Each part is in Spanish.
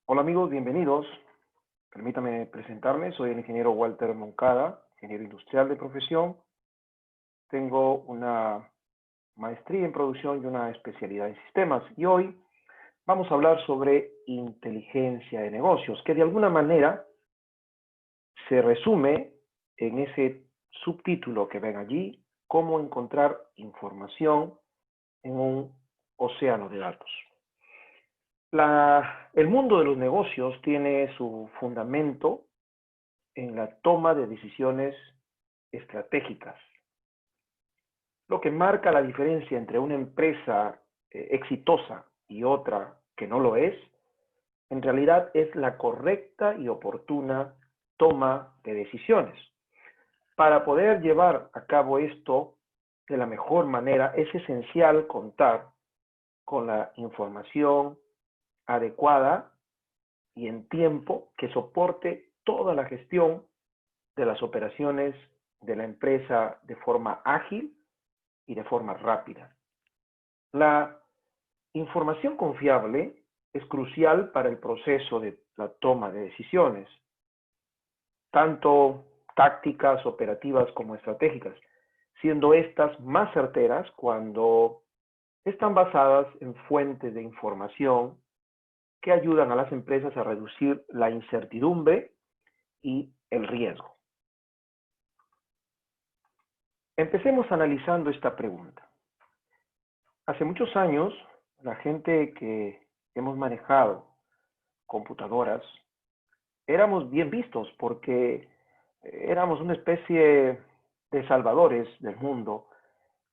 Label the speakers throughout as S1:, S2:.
S1: Hola amigos, bienvenidos. Permítame presentarme, soy el ingeniero Walter Moncada, ingeniero industrial de profesión. Tengo una maestría en producción y una especialidad en sistemas. Y hoy vamos a hablar sobre inteligencia de negocios, que de alguna manera se resume en ese subtítulo que ven allí, cómo encontrar información en un océano de datos. El mundo de los negocios tiene su fundamento en la toma de decisiones estratégicas. Lo que marca la diferencia entre una empresa exitosa y otra que no lo es, en realidad es la correcta y oportuna toma de decisiones. Para poder llevar a cabo esto de la mejor manera, es esencial contar con la información adecuada y en tiempo que soporte toda la gestión de las operaciones de la empresa de forma ágil y de forma rápida. La información confiable es crucial para el proceso de la toma de decisiones, tanto tácticas, operativas como estratégicas, siendo estas más certeras cuando están basadas en fuentes de información que ayudan a las empresas a reducir la incertidumbre y el riesgo. Empecemos analizando esta pregunta. Hace muchos años, la gente que hemos manejado computadoras, éramos bien vistos porque éramos una especie de salvadores del mundo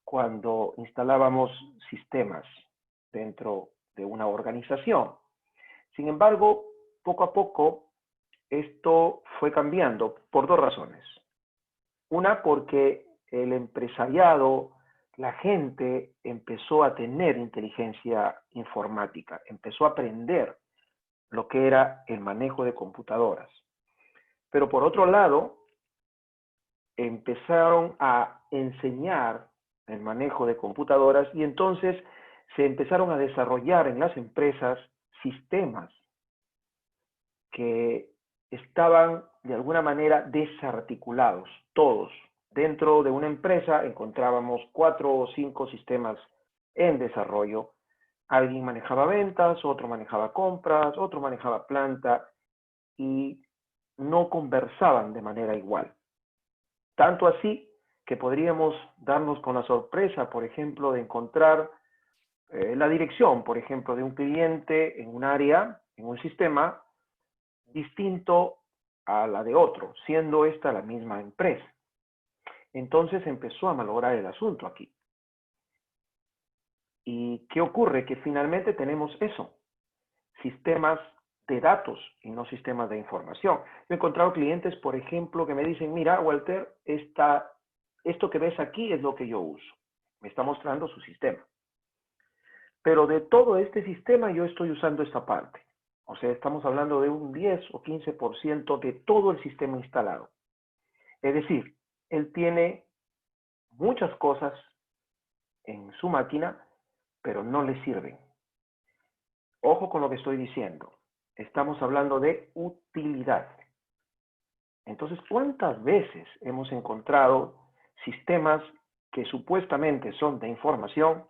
S1: cuando instalábamos sistemas dentro de una organización. Sin embargo, poco a poco, esto fue cambiando por dos razones. Una, porque el empresariado, la gente empezó a tener inteligencia informática, empezó a aprender lo que era el manejo de computadoras. Pero por otro lado, empezaron a enseñar el manejo de computadoras y entonces se empezaron a desarrollar en las empresas sistemas que estaban de alguna manera desarticulados, todos. Dentro de una empresa encontrábamos 4 o 5 sistemas en desarrollo. Alguien manejaba ventas, otro manejaba compras, otro manejaba planta y no conversaban de manera igual. Tanto así que podríamos darnos con la sorpresa, por ejemplo, de encontrar la dirección, por ejemplo, de un cliente en un área, en un sistema, distinto a la de otro, siendo esta la misma empresa. Entonces empezó a malograr el asunto aquí. ¿Y qué ocurre? Que finalmente tenemos eso, sistemas de datos y no sistemas de información. Yo he encontrado clientes, por ejemplo, que me dicen, mira, Walter, esto que ves aquí es lo que yo uso. Me está mostrando su sistema. Pero de todo este sistema yo estoy usando esta parte. O sea, estamos hablando de un 10 o 15% de todo el sistema instalado. Es decir, él tiene muchas cosas en su máquina, pero no le sirven. Ojo con lo que estoy diciendo. Estamos hablando de utilidad. Entonces, ¿cuántas veces hemos encontrado sistemas que supuestamente son de información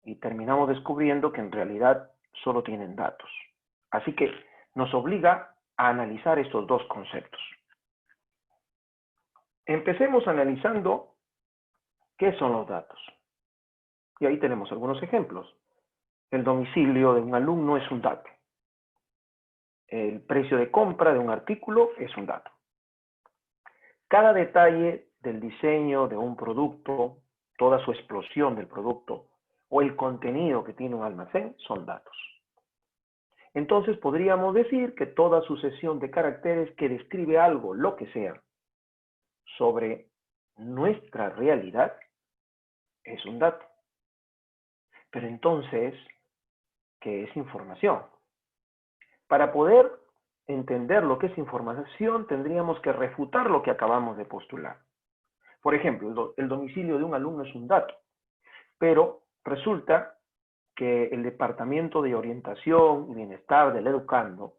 S1: y terminamos descubriendo que en realidad solo tienen datos? Así que nos obliga a analizar estos dos conceptos. Empecemos analizando qué son los datos. Y ahí tenemos algunos ejemplos. El domicilio de un alumno es un dato. El precio de compra de un artículo es un dato. Cada detalle del diseño de un producto, toda su explosión del producto o el contenido que tiene un almacén son datos. Entonces podríamos decir que toda sucesión de caracteres que describe algo, lo que sea, sobre nuestra realidad es un dato. Pero entonces, ¿qué es información? Para poder entender lo que es información, tendríamos que refutar lo que acabamos de postular. Por ejemplo, el domicilio de un alumno es un dato, pero resulta que el Departamento de Orientación y Bienestar del Educando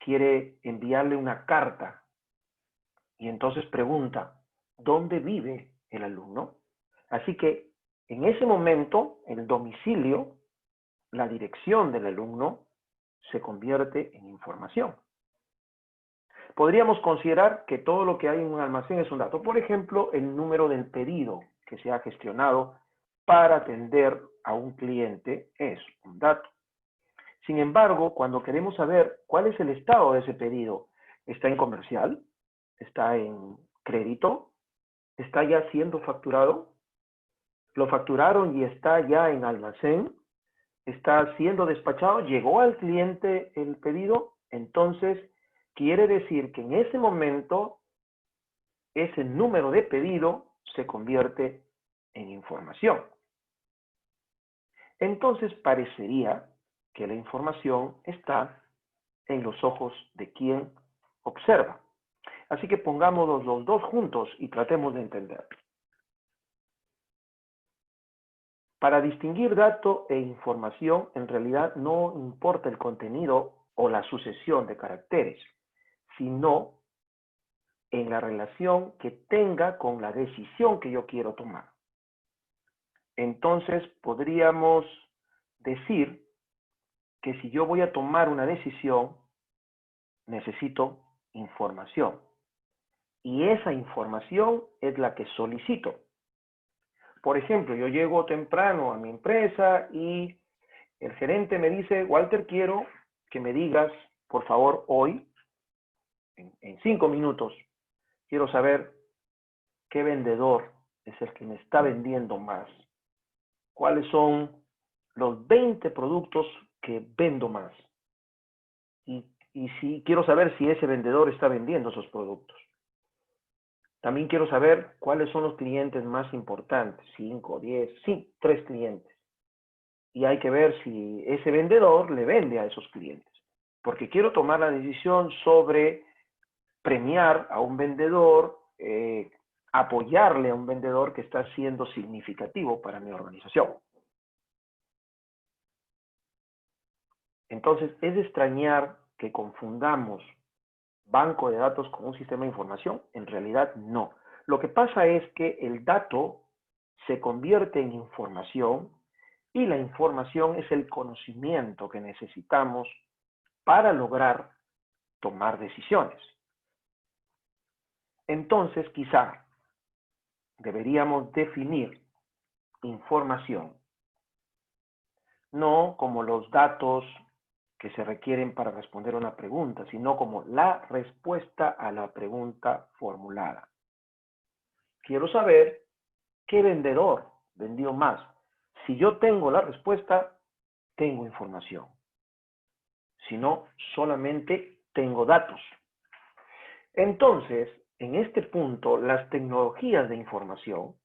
S1: quiere enviarle una carta y entonces pregunta, ¿dónde vive el alumno? Así que en ese momento, el domicilio, la dirección del alumno, se convierte en información. Podríamos considerar que todo lo que hay en un almacén es un dato. Por ejemplo, el número del pedido que se ha gestionado para atender a un cliente es un dato. Sin embargo, cuando queremos saber cuál es el estado de ese pedido, ¿está en comercial? ¿Está en crédito? ¿Está ya siendo facturado? ¿Lo facturaron y está ya en almacén? ¿Está siendo despachado? ¿Llegó al cliente el pedido? Entonces, quiere decir que en ese momento ese número de pedido se convierte en información. Entonces parecería que la información está en los ojos de quien observa. Así que pongamos los dos juntos y tratemos de entender. Para distinguir dato e información, en realidad no importa el contenido o la sucesión de caracteres, sino en la relación que tenga con la decisión que yo quiero tomar. Entonces, podríamos decir que si yo voy a tomar una decisión, necesito información. Y esa información es la que solicito. Por ejemplo, yo llego temprano a mi empresa y el gerente me dice, Walter, quiero que me digas, por favor, hoy, en 5 minutos, quiero saber qué vendedor es el que me está vendiendo más. ¿Cuáles son los 20 productos que vendo más? Y si quiero saber si ese vendedor está vendiendo esos productos. También quiero saber cuáles son los clientes más importantes, 5, 10, sí, 3 clientes. Y hay que ver si ese vendedor le vende a esos clientes. Porque quiero tomar la decisión sobre premiar a un vendedor, apoyarle a un vendedor que está siendo significativo para mi organización. Entonces, es de extrañar que confundamos banco de datos con un sistema de información. En realidad, no. Lo que pasa es que el dato se convierte en información y la información es el conocimiento que necesitamos para lograr tomar decisiones. Entonces, quizá deberíamos definir información, no como los datos que se requieren para responder a una pregunta, sino como la respuesta a la pregunta formulada. Quiero saber qué vendedor vendió más. Si yo tengo la respuesta, tengo información. Si no, solamente tengo datos. Entonces, en este punto, las tecnologías de información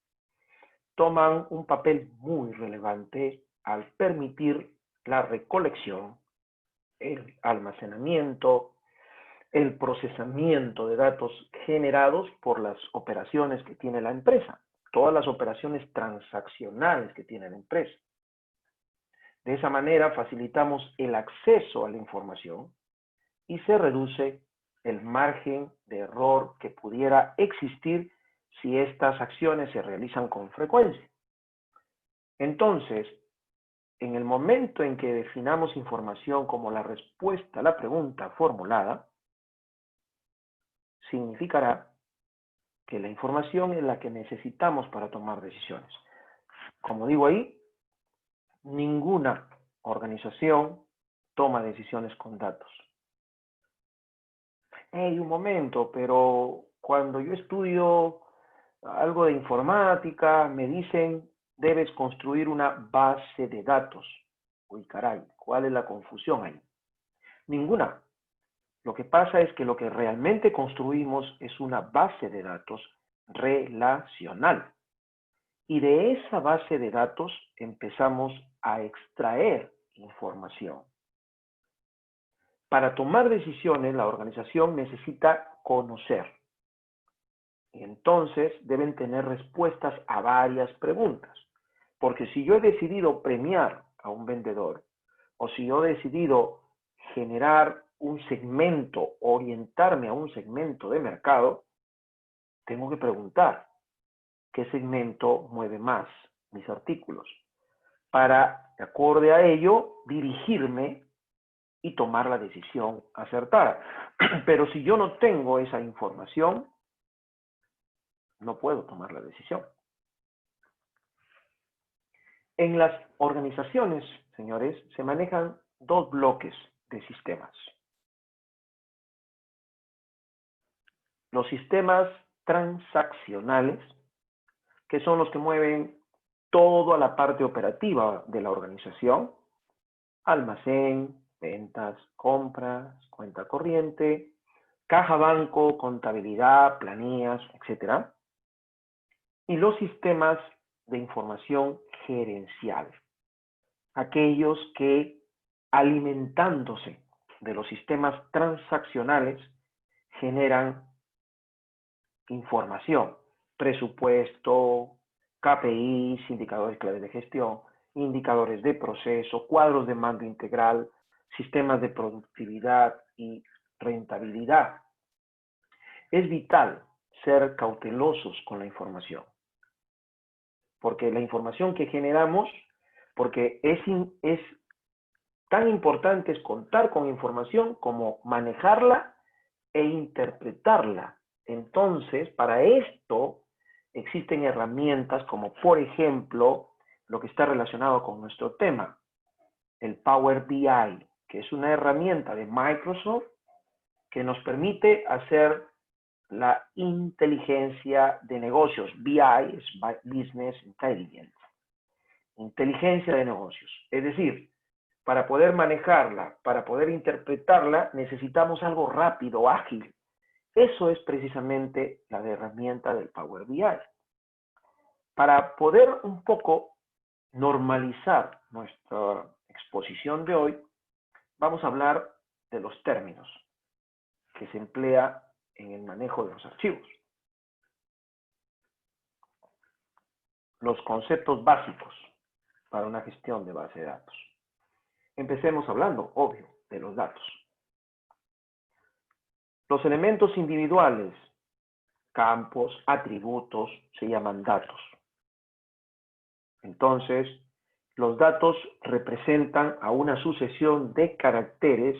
S1: toman un papel muy relevante al permitir la recolección, el almacenamiento, el procesamiento de datos generados por las operaciones que tiene la empresa, todas las operaciones transaccionales que tiene la empresa. De esa manera facilitamos el acceso a la información y se reduce el margen de error que pudiera existir si estas acciones se realizan con frecuencia. Entonces, en el momento en que definamos información como la respuesta a la pregunta formulada, significará que la información es la que necesitamos para tomar decisiones. Como digo ahí, ninguna organización toma decisiones con datos. Hey, un momento, pero cuando yo estudio algo de informática, me dicen, debes construir una base de datos. Uy, caray, ¿cuál es la confusión ahí? Ninguna. Lo que pasa es que lo que realmente construimos es una base de datos relacional. Y de esa base de datos empezamos a extraer información. Para tomar decisiones, la organización necesita conocer. Y entonces deben tener respuestas a varias preguntas. Porque si yo he decidido premiar a un vendedor, o si yo he decidido generar un segmento, orientarme a un segmento de mercado, tengo que preguntar qué segmento mueve más mis artículos, para, de acuerdo a ello, dirigirme y tomar la decisión acertada. Pero si yo no tengo esa información, no puedo tomar la decisión. En las organizaciones, señores, se manejan dos bloques de sistemas. Los sistemas transaccionales, que son los que mueven toda la parte operativa de la organización, almacén, ventas, compras, cuenta corriente, caja banco, contabilidad, planillas, etc. Y los sistemas de información gerencial, aquellos que, alimentándose de los sistemas transaccionales, generan información, presupuesto, KPIs, indicadores clave de gestión, indicadores de proceso, cuadros de mando integral, sistemas de productividad y rentabilidad. Es vital ser cautelosos con la información, porque la información que generamos, porque es tan importante es contar con información como manejarla e interpretarla. Entonces, para esto existen herramientas como, por ejemplo, lo que está relacionado con nuestro tema, el Power BI, que es una herramienta de Microsoft que nos permite hacer la inteligencia de negocios. BI es Business Intelligence, inteligencia de negocios. Es decir, para poder manejarla, para poder interpretarla, necesitamos algo rápido, ágil. Eso es precisamente la herramienta del Power BI. Para poder un poco normalizar nuestra exposición de hoy, vamos a hablar de los términos que se emplea en el manejo de los archivos. Los conceptos básicos para una gestión de base de datos. Empecemos hablando, obvio, de los datos. Los elementos individuales, campos, atributos, se llaman datos. Entonces, los datos representan a una sucesión de caracteres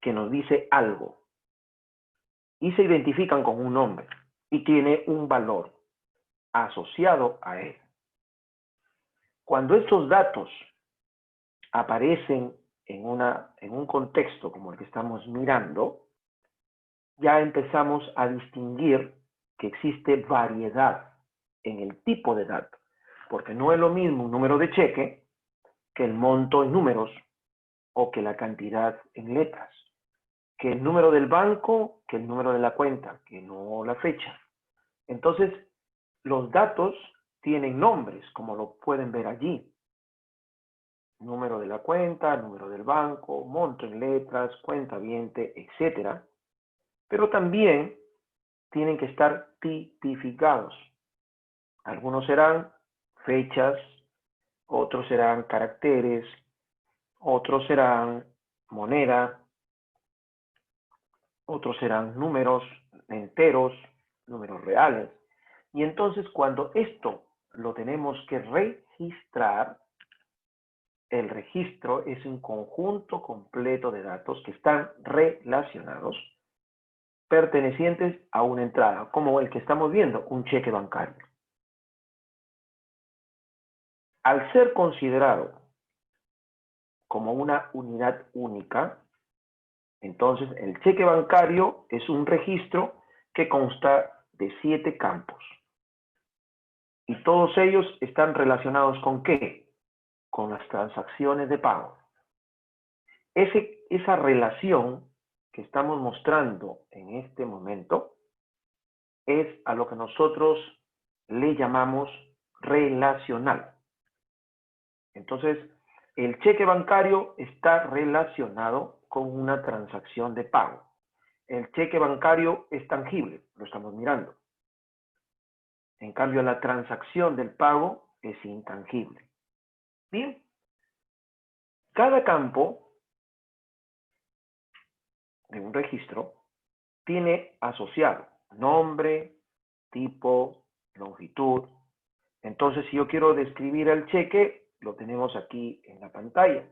S1: que nos dice algo y se identifican con un nombre y tiene un valor asociado a él. Cuando estos datos aparecen en un contexto como el que estamos mirando, ya empezamos a distinguir que existe variedad en el tipo de dato, porque no es lo mismo un número de cheque que el monto en números o que la cantidad en letras, que el número del banco, que el número de la cuenta, que no la fecha. Entonces, los datos tienen nombres, como lo pueden ver allí. Número de la cuenta, número del banco, monto en letras, cuentaviente, etc. Pero también tienen que estar tipificados. Algunos serán fechas, otros serán caracteres, otros serán moneda, otros serán números enteros, números reales. Y entonces cuando esto lo tenemos que registrar, el registro es un conjunto completo de datos que están relacionados, pertenecientes a una entrada, como el que estamos viendo, un cheque bancario. Al ser considerado como una unidad única, entonces el cheque bancario es un registro que consta de 7 campos. Y todos ellos están relacionados ¿con qué? Con las transacciones de pago. Esa relación que estamos mostrando en este momento es a lo que nosotros le llamamos relacional. Entonces, el cheque bancario está relacionado con una transacción de pago. El cheque bancario es tangible, lo estamos mirando. En cambio, la transacción del pago es intangible. Bien, cada campo de un registro tiene asociado nombre, tipo, longitud. Entonces, si yo quiero describir el cheque, lo tenemos aquí en la pantalla.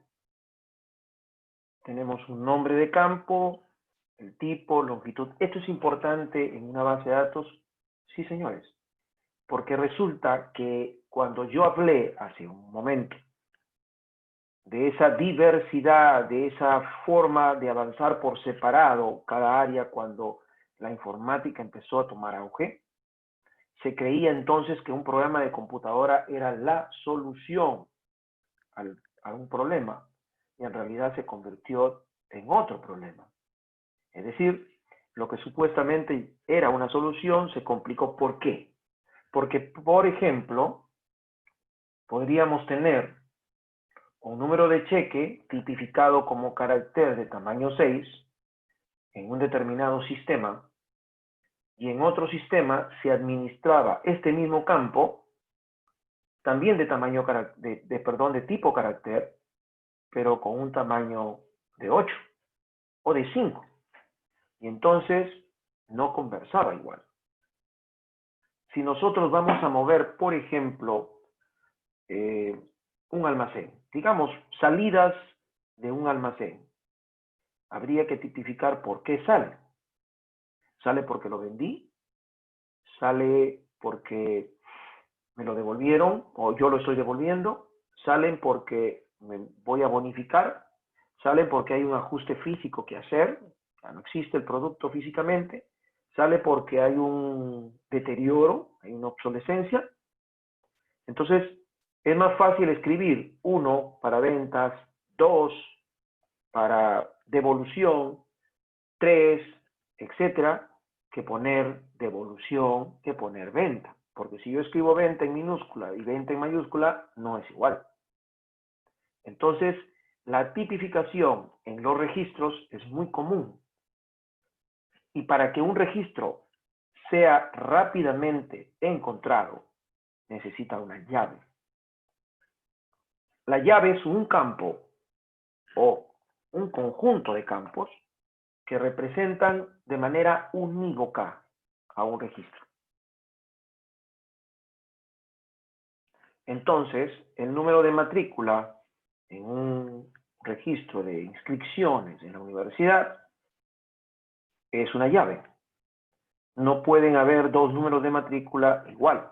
S1: Tenemos un nombre de campo, el tipo, longitud. Esto es importante en una base de datos, sí, señores, porque resulta que cuando yo hablé hace un momento de esa diversidad, de esa forma de avanzar por separado cada área cuando la informática empezó a tomar auge, se creía entonces que un programa de computadora era la solución a un problema y en realidad se convirtió en otro problema. Es decir, lo que supuestamente era una solución se complicó. ¿Por qué? Porque, por ejemplo, podríamos tener un número de cheque tipificado como carácter de tamaño 6 en un determinado sistema y en otro sistema se administraba este mismo campo también de tamaño de tipo carácter, pero con un tamaño de 8 o de 5. Y entonces no conversaba igual. Si nosotros vamos a mover, por ejemplo, un almacén, digamos, salidas de un almacén, habría que tipificar por qué sale. ¿Sale porque lo vendí? ¿Sale porque me lo devolvieron o yo lo estoy devolviendo? ¿Salen porque me voy a bonificar? ¿Salen porque hay un ajuste físico que hacer? Ya no existe el producto físicamente. ¿Sale porque hay un deterioro, hay una obsolescencia? Entonces, es más fácil escribir 1 para ventas, 2 para devolución, 3, etcétera, que poner devolución, que poner venta. Porque si yo escribo venta en minúscula y venta en mayúscula, no es igual. Entonces, la tipificación en los registros es muy común. Y para que un registro sea rápidamente encontrado, necesita una llave. La llave es un campo o un conjunto de campos que representan de manera unívoca a un registro. Entonces, el número de matrícula en un registro de inscripciones en la universidad es una llave. No pueden haber dos números de matrícula igual.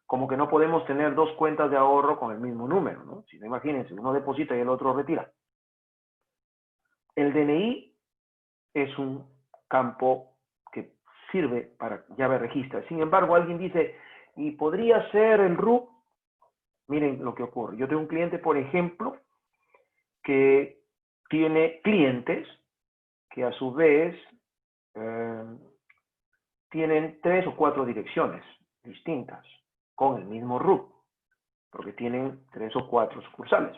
S1: Como que no podemos tener dos cuentas de ahorro con el mismo número, ¿no? Si no, imagínense, uno deposita y el otro retira. El DNI es un campo que sirve para llave registra. Sin embargo, alguien dice, ¿y podría ser el RUC? Miren lo que ocurre. Yo tengo un cliente, por ejemplo, que tiene clientes que a su vez tienen 3 o 4 direcciones distintas con el mismo RUC, porque tienen 3 o 4 sucursales.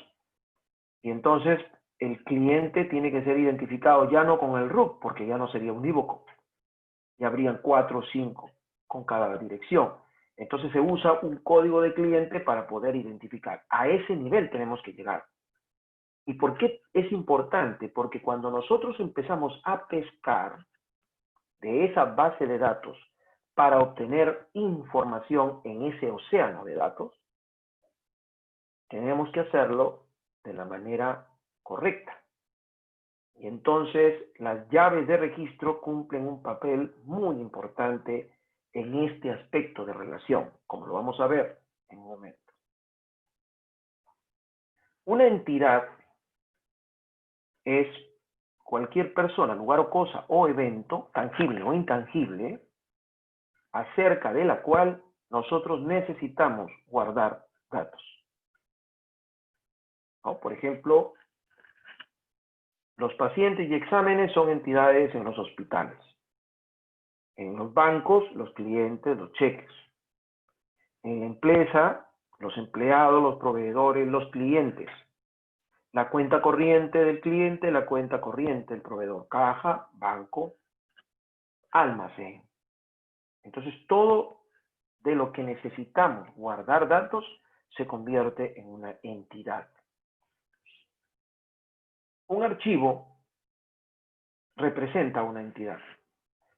S1: Y entonces el cliente tiene que ser identificado ya no con el RUC, porque ya no sería unívoco. Ya habrían 4 o 5 con cada dirección. Entonces se usa un código de cliente para poder identificar. A ese nivel tenemos que llegar. ¿Y por qué es importante? Porque cuando nosotros empezamos a pescar de esa base de datos para obtener información en ese océano de datos, tenemos que hacerlo de la manera correcta. Y entonces las llaves de registro cumplen un papel muy importante en este aspecto de relación, como lo vamos a ver en un momento. Una entidad es cualquier persona, lugar o cosa o evento, tangible o intangible, acerca de la cual nosotros necesitamos guardar datos, ¿no? Por ejemplo, los pacientes y exámenes son entidades en los hospitales. En los bancos, los clientes, los cheques. En la empresa, los empleados, los proveedores, los clientes. La cuenta corriente del cliente, la cuenta corriente del proveedor. Caja, banco, almacén. Entonces, todo de lo que necesitamos guardar datos se convierte en una entidad. Un archivo representa una entidad,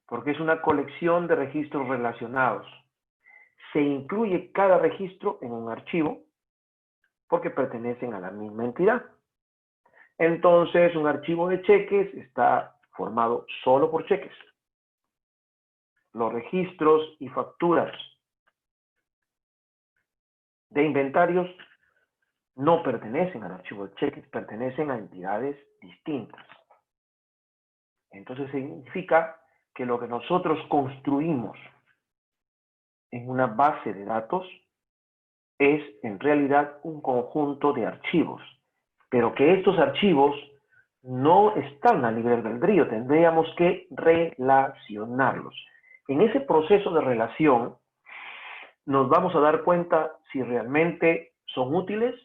S1: porque es una colección de registros relacionados. Se incluye cada registro en un archivo porque pertenecen a la misma entidad. Entonces, un archivo de cheques está formado solo por cheques. Los registros y facturas de inventarios no pertenecen al archivo de cheques, pertenecen a entidades distintas. Entonces significa que lo que nosotros construimos en una base de datos es en realidad un conjunto de archivos, pero que estos archivos no están a libre albedrío, tendríamos que relacionarlos. En ese proceso de relación nos vamos a dar cuenta si realmente son útiles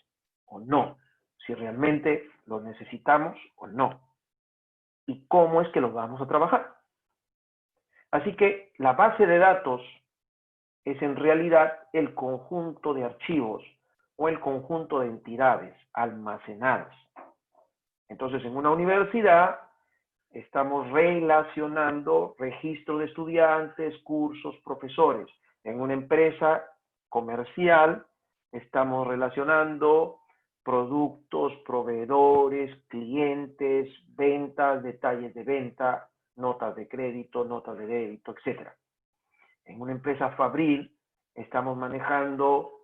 S1: o no, si realmente los necesitamos o no, y cómo es que los vamos a trabajar. Así que la base de datos es en realidad el conjunto de archivos o el conjunto de entidades almacenadas. Entonces, en una universidad estamos relacionando registro de estudiantes, cursos, profesores. En una empresa comercial estamos relacionando productos, proveedores, clientes, ventas, detalles de venta, notas de crédito, notas de débito, etc. En una empresa fabril estamos manejando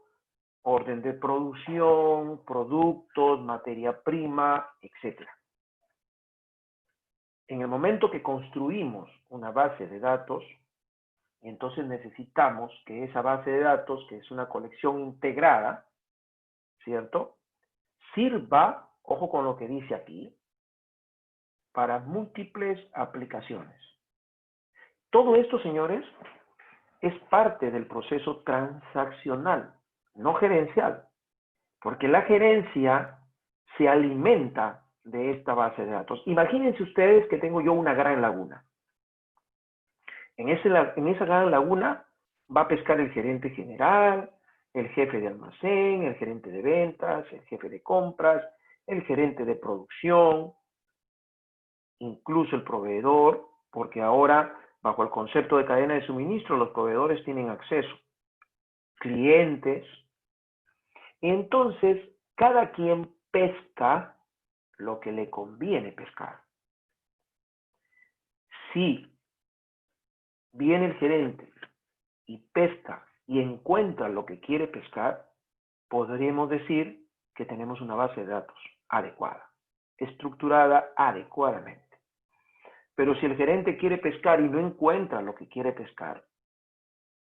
S1: orden de producción, productos, materia prima, etc. En el momento que construimos una base de datos, entonces necesitamos que esa base de datos, que es una colección integrada, ¿cierto?, sirva, ojo con lo que dice aquí, para múltiples aplicaciones. Todo esto, señores, es parte del proceso transaccional, no gerencial, porque la gerencia se alimenta de esta base de datos. Imagínense ustedes que tengo yo una gran laguna. En esa gran laguna va a pescar el gerente general, el jefe de almacén, el gerente de ventas, el jefe de compras, el gerente de producción, incluso el proveedor, porque ahora, bajo el concepto de cadena de suministro, los proveedores tienen acceso, clientes. Entonces, cada quien pesca lo que le conviene pescar. Si viene el gerente y pesca y encuentra lo que quiere pescar, podríamos decir que tenemos una base de datos adecuada, estructurada adecuadamente. Pero si el gerente quiere pescar y no encuentra lo que quiere pescar,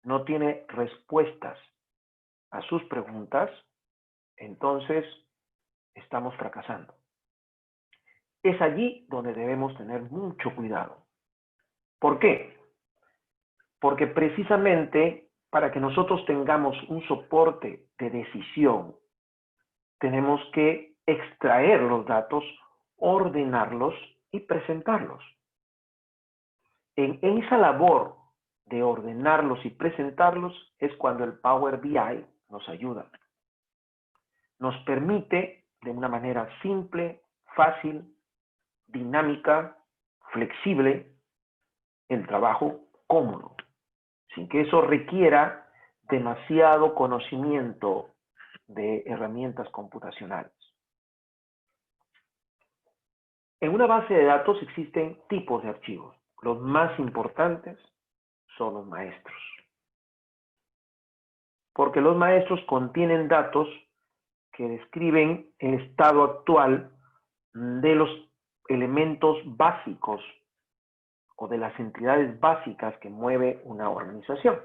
S1: no tiene respuestas a sus preguntas, entonces estamos fracasando. Es allí donde debemos tener mucho cuidado. ¿Por qué? Porque precisamente para que nosotros tengamos un soporte de decisión, tenemos que extraer los datos, ordenarlos y presentarlos. En esa labor de ordenarlos y presentarlos es cuando el Power BI nos ayuda. Nos permite de una manera simple, fácil, dinámica, flexible, el trabajo cómodo, sin que eso requiera demasiado conocimiento de herramientas computacionales. En una base de datos existen tipos de archivos. Los más importantes son los maestros, porque los maestros contienen datos que describen el estado actual de los elementos básicos o de las entidades básicas que mueve una organización.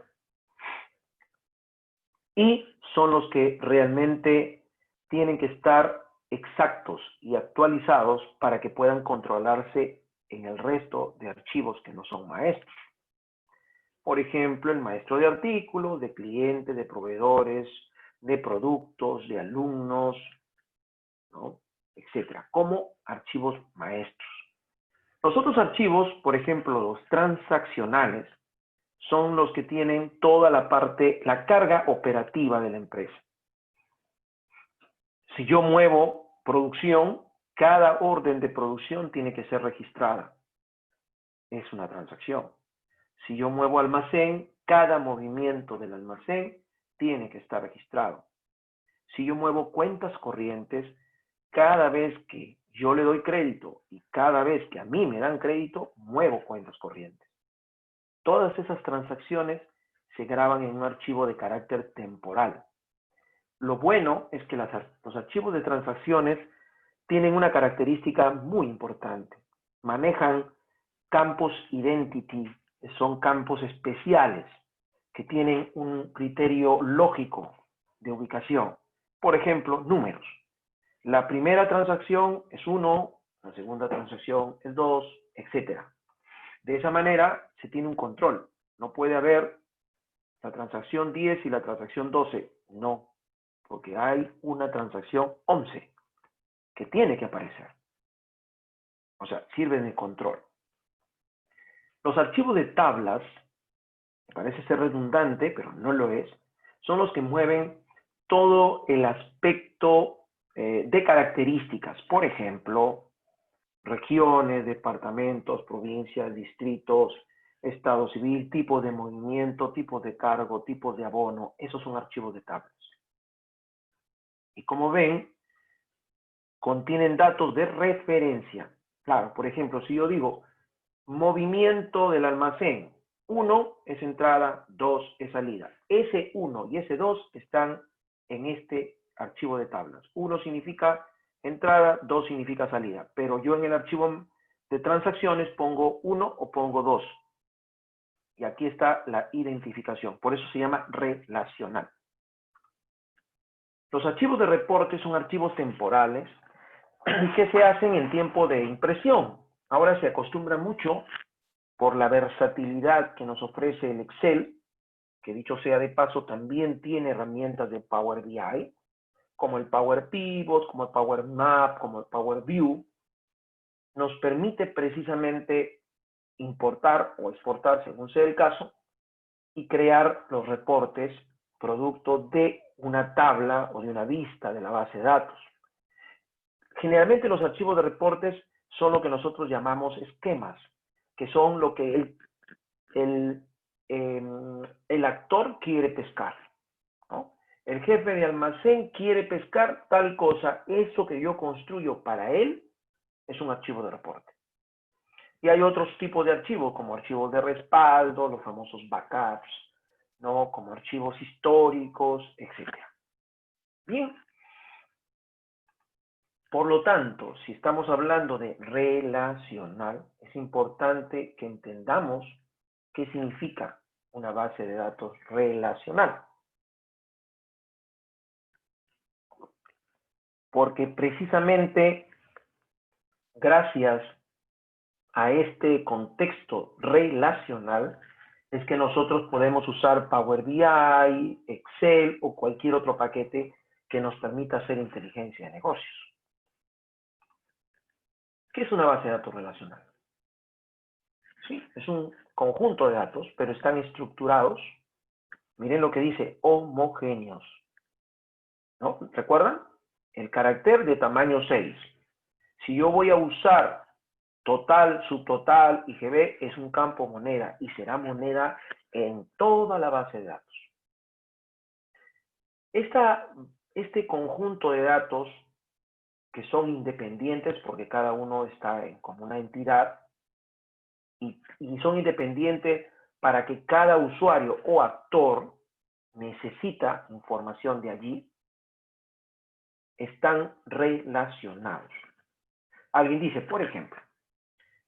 S1: Y son los que realmente tienen que estar exactos y actualizados para que puedan controlarse en el resto de archivos que no son maestros. Por ejemplo, el maestro de artículos, de clientes, de proveedores, de productos, de alumnos, ¿no?, etcétera, como archivos maestros. Los otros archivos, por ejemplo, los transaccionales, son los que tienen toda la parte, la carga operativa de la empresa. Si yo muevo producción, cada orden de producción tiene que ser registrada. es una transacción. Si yo muevo almacén, cada movimiento del almacén tiene que estar registrado. Si yo muevo cuentas corrientes, cada vez que yo le doy crédito y cada vez que a mí me dan crédito, muevo cuentas corrientes. Todas esas transacciones se graban en un archivo de carácter temporal. Lo bueno es que los archivos de transacciones tienen una característica muy importante. Manejan campos identity, que son campos especiales que tienen un criterio lógico de ubicación. Por ejemplo, números. La primera transacción es 1, la segunda transacción es 2, etc. De esa manera se tiene un control. No puede haber la transacción 10 y la transacción 12. No, porque hay una transacción 11 que tiene que aparecer. O sea, sirve de control. Los archivos de tablas, me parece ser redundante, pero no lo es, son los que mueven todo el aspecto de características. Por ejemplo, regiones, departamentos, provincias, distritos, estado civil, tipo de movimiento, tipo de cargo, tipo de abono. Esos son archivos de tablas. Y como ven, contienen datos de referencia. Claro, por ejemplo, si yo digo movimiento del almacén, 1 es entrada, 2 es salida. Ese 1 y ese 2 están en este archivo de tablas. 1 significa entrada, 2 significa salida. Pero yo en el archivo de transacciones pongo 1 o pongo 2. Y aquí está la identificación. Por eso se llama relacional. Los archivos de reporte son archivos temporales que se hacen en tiempo de impresión. Ahora se acostumbra mucho por la versatilidad que nos ofrece el Excel, que dicho sea de paso también tiene herramientas de Power BI, como el Power Pivot, como el Power Map, como el Power View, nos permite precisamente importar o exportar, según sea el caso, y crear los reportes producto de una tabla o de una vista de la base de datos. Generalmente los archivos de reportes son lo que nosotros llamamos esquemas, que son lo que el actor quiere pescar, ¿no? El jefe de almacén quiere pescar tal cosa, eso que yo construyo para él es un archivo de reporte. Y hay otros tipos de archivos, como archivos de respaldo, los famosos backups, ¿no? Como archivos históricos, etc. Bien. Por lo tanto, si estamos hablando de relacional, es importante que entendamos qué significa una base de datos relacional. Porque precisamente gracias a este contexto relacional es que nosotros podemos usar Power BI, Excel o cualquier otro paquete que nos permita hacer inteligencia de negocios. ¿Qué es una base de datos relacional? Sí, es un conjunto de datos, pero están estructurados. Miren lo que dice, homogéneos. ¿No? ¿Recuerdan? El carácter de tamaño 6. Si yo voy a usar total, subtotal y GB, es un campo moneda y será moneda en toda la base de datos. Este conjunto de datos que son independientes porque cada uno está como una entidad y son independientes para que cada usuario o actor necesita información de allí, están relacionados. Alguien dice, por ejemplo,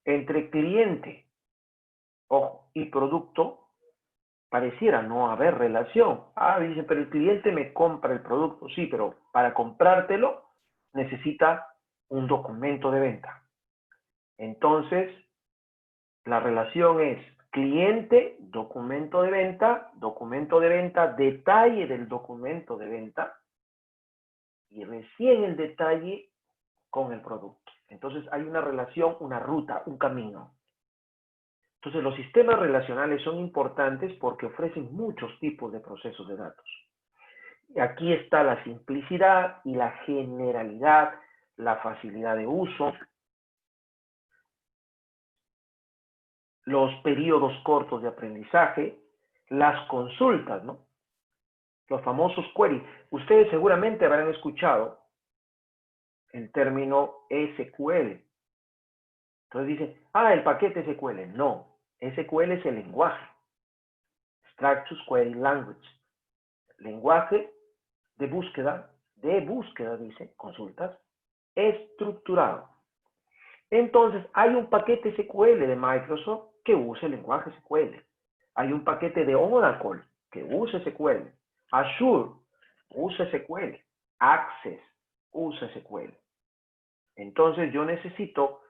S1: entre cliente, ojo, y producto, pareciera no haber relación. Ah, dice, pero el cliente me compra el producto. Sí, pero para comprártelo necesita un documento de venta. Entonces, la relación es cliente, documento de venta, detalle del documento de venta, y recién el detalle con el producto. Entonces hay una relación, una ruta, un camino. Entonces los sistemas relacionales son importantes porque ofrecen muchos tipos de procesos de datos. Y aquí está la simplicidad y la generalidad, la facilidad de uso. los periodos cortos de aprendizaje, las consultas, ¿no? Los famosos queries. Ustedes seguramente habrán escuchado el término SQL. Entonces dicen, el paquete SQL. No, SQL es el lenguaje. Structured Query Language. Lenguaje de búsqueda, dice, consultas, estructurado. Entonces, hay un paquete SQL de Microsoft que usa el lenguaje SQL. Hay un paquete de Oracle que usa SQL. Azure usa SQL. Access usa SQL. Entonces, yo necesito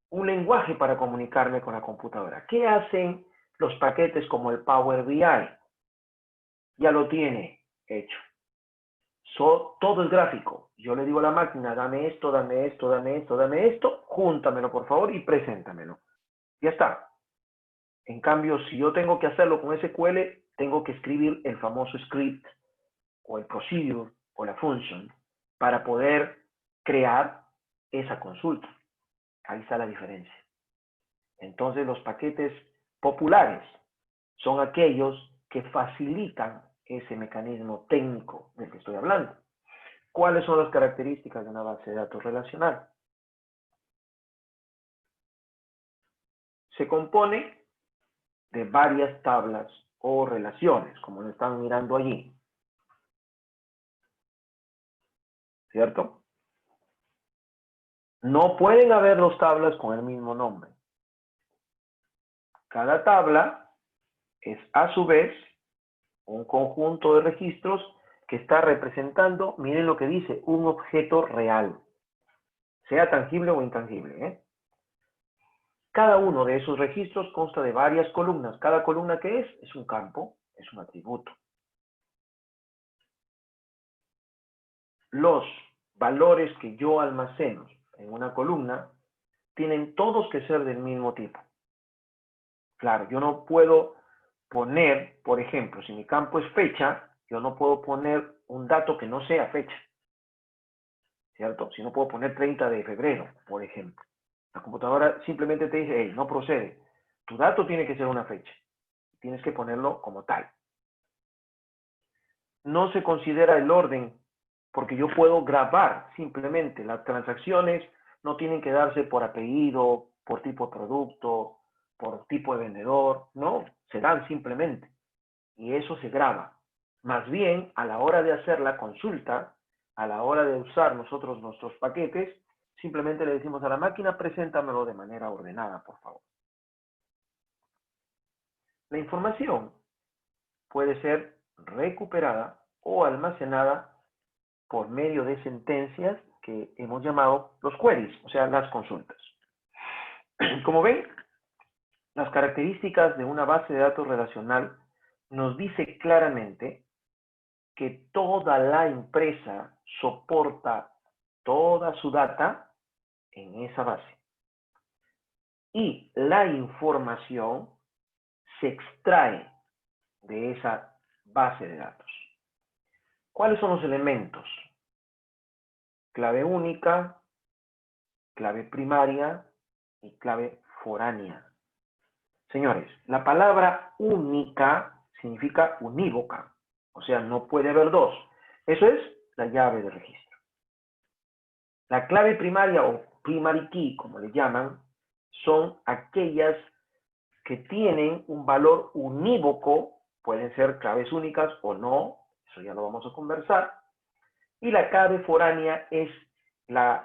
S1: un lenguaje para comunicarme con la computadora. ¿Qué hacen los paquetes como el Power BI? Ya lo tiene hecho. Todo es gráfico. Yo le digo a la máquina, dame esto, dame esto, dame esto, dame esto, júntamelo por favor y preséntamelo. Ya está. En cambio, si yo tengo que hacerlo con SQL, tengo que escribir el famoso script o el procedure o la function para poder crear esa consulta. Ahí está la diferencia. Entonces, los paquetes populares son aquellos que facilitan ese mecanismo técnico del que estoy hablando. ¿Cuáles son las características de una base de datos relacional? Se compone de varias tablas o relaciones, como lo están mirando allí. ¿Cierto? No pueden haber dos tablas con el mismo nombre. Cada tabla es a su vez un conjunto de registros que está representando, miren lo que dice, un objeto real, sea tangible o intangible, ¿eh? Cada uno de esos registros consta de varias columnas. ¿Cada columna qué es? Es un campo, es un atributo. Los valores que yo almaceno en una columna tienen todos que ser del mismo tipo. Claro, yo no puedo poner, por ejemplo, si mi campo es fecha, yo no puedo poner un dato que no sea fecha. ¿Cierto? Si no puedo poner 30 de febrero, por ejemplo. La computadora simplemente te dice, hey, no procede. Tu dato tiene que ser una fecha. Tienes que ponerlo como tal. No se considera el orden porque yo puedo grabar simplemente. Las transacciones no tienen que darse por apellido, por tipo de producto, por tipo de vendedor. No, se dan simplemente. Y eso se graba. Más bien, a la hora de hacer la consulta, a la hora de usar nosotros nuestros paquetes, simplemente le decimos a la máquina, preséntamelo de manera ordenada, por favor. La información puede ser recuperada o almacenada por medio de sentencias que hemos llamado los queries, o sea, las consultas. Como ven, las características de una base de datos relacional nos dice claramente que toda la empresa soporta toda su data en esa base. Y la información se extrae de esa base de datos. ¿Cuáles son los elementos? Clave única, clave primaria y clave foránea. Señores, la palabra única significa unívoca, o sea, no puede haber dos. Eso es la llave de registro. La clave primaria o primary key, como le llaman, son aquellas que tienen un valor unívoco, pueden ser claves únicas o no, eso ya lo vamos a conversar. Y la clave foránea es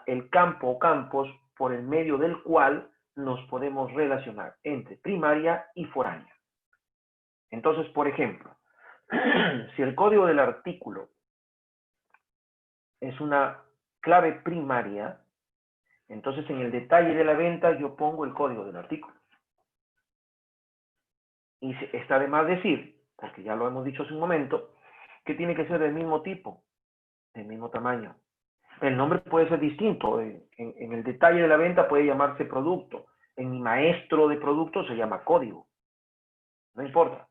S1: el campo o campos por el medio del cual nos podemos relacionar entre primaria y foránea. Entonces, por ejemplo, si el código del artículo es una clave primaria, entonces en el detalle de la venta yo pongo el código del artículo. Y está de más decir, porque ya lo hemos dicho hace un momento, que tiene que ser del mismo tipo, del mismo tamaño. El nombre puede ser distinto. En el detalle de la venta puede llamarse producto. En mi maestro de producto se llama código. No importa.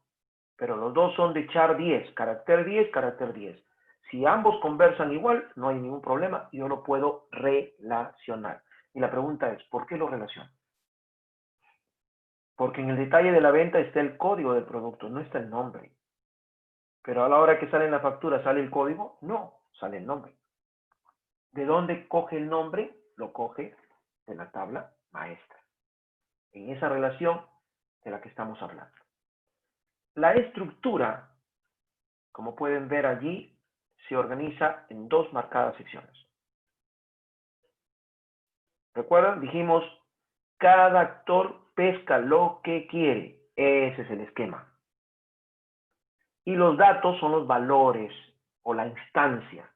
S1: Pero los dos son de char 10, carácter 10, carácter 10. Si ambos conversan igual, no hay ningún problema. Yo lo puedo relacionar. Y la pregunta es, ¿por qué lo relaciono? Porque en el detalle de la venta está el código del producto, no está el nombre. Pero a la hora que sale en la factura, ¿sale el código? No, sale el nombre. ¿De dónde coge el nombre? Lo coge de la tabla maestra. En esa relación de la que estamos hablando. La estructura, como pueden ver allí, se organiza en dos marcadas secciones. ¿Recuerdan? Dijimos, cada actor pesca lo que quiere. Ese es el esquema. Y los datos son los valores o la instancia.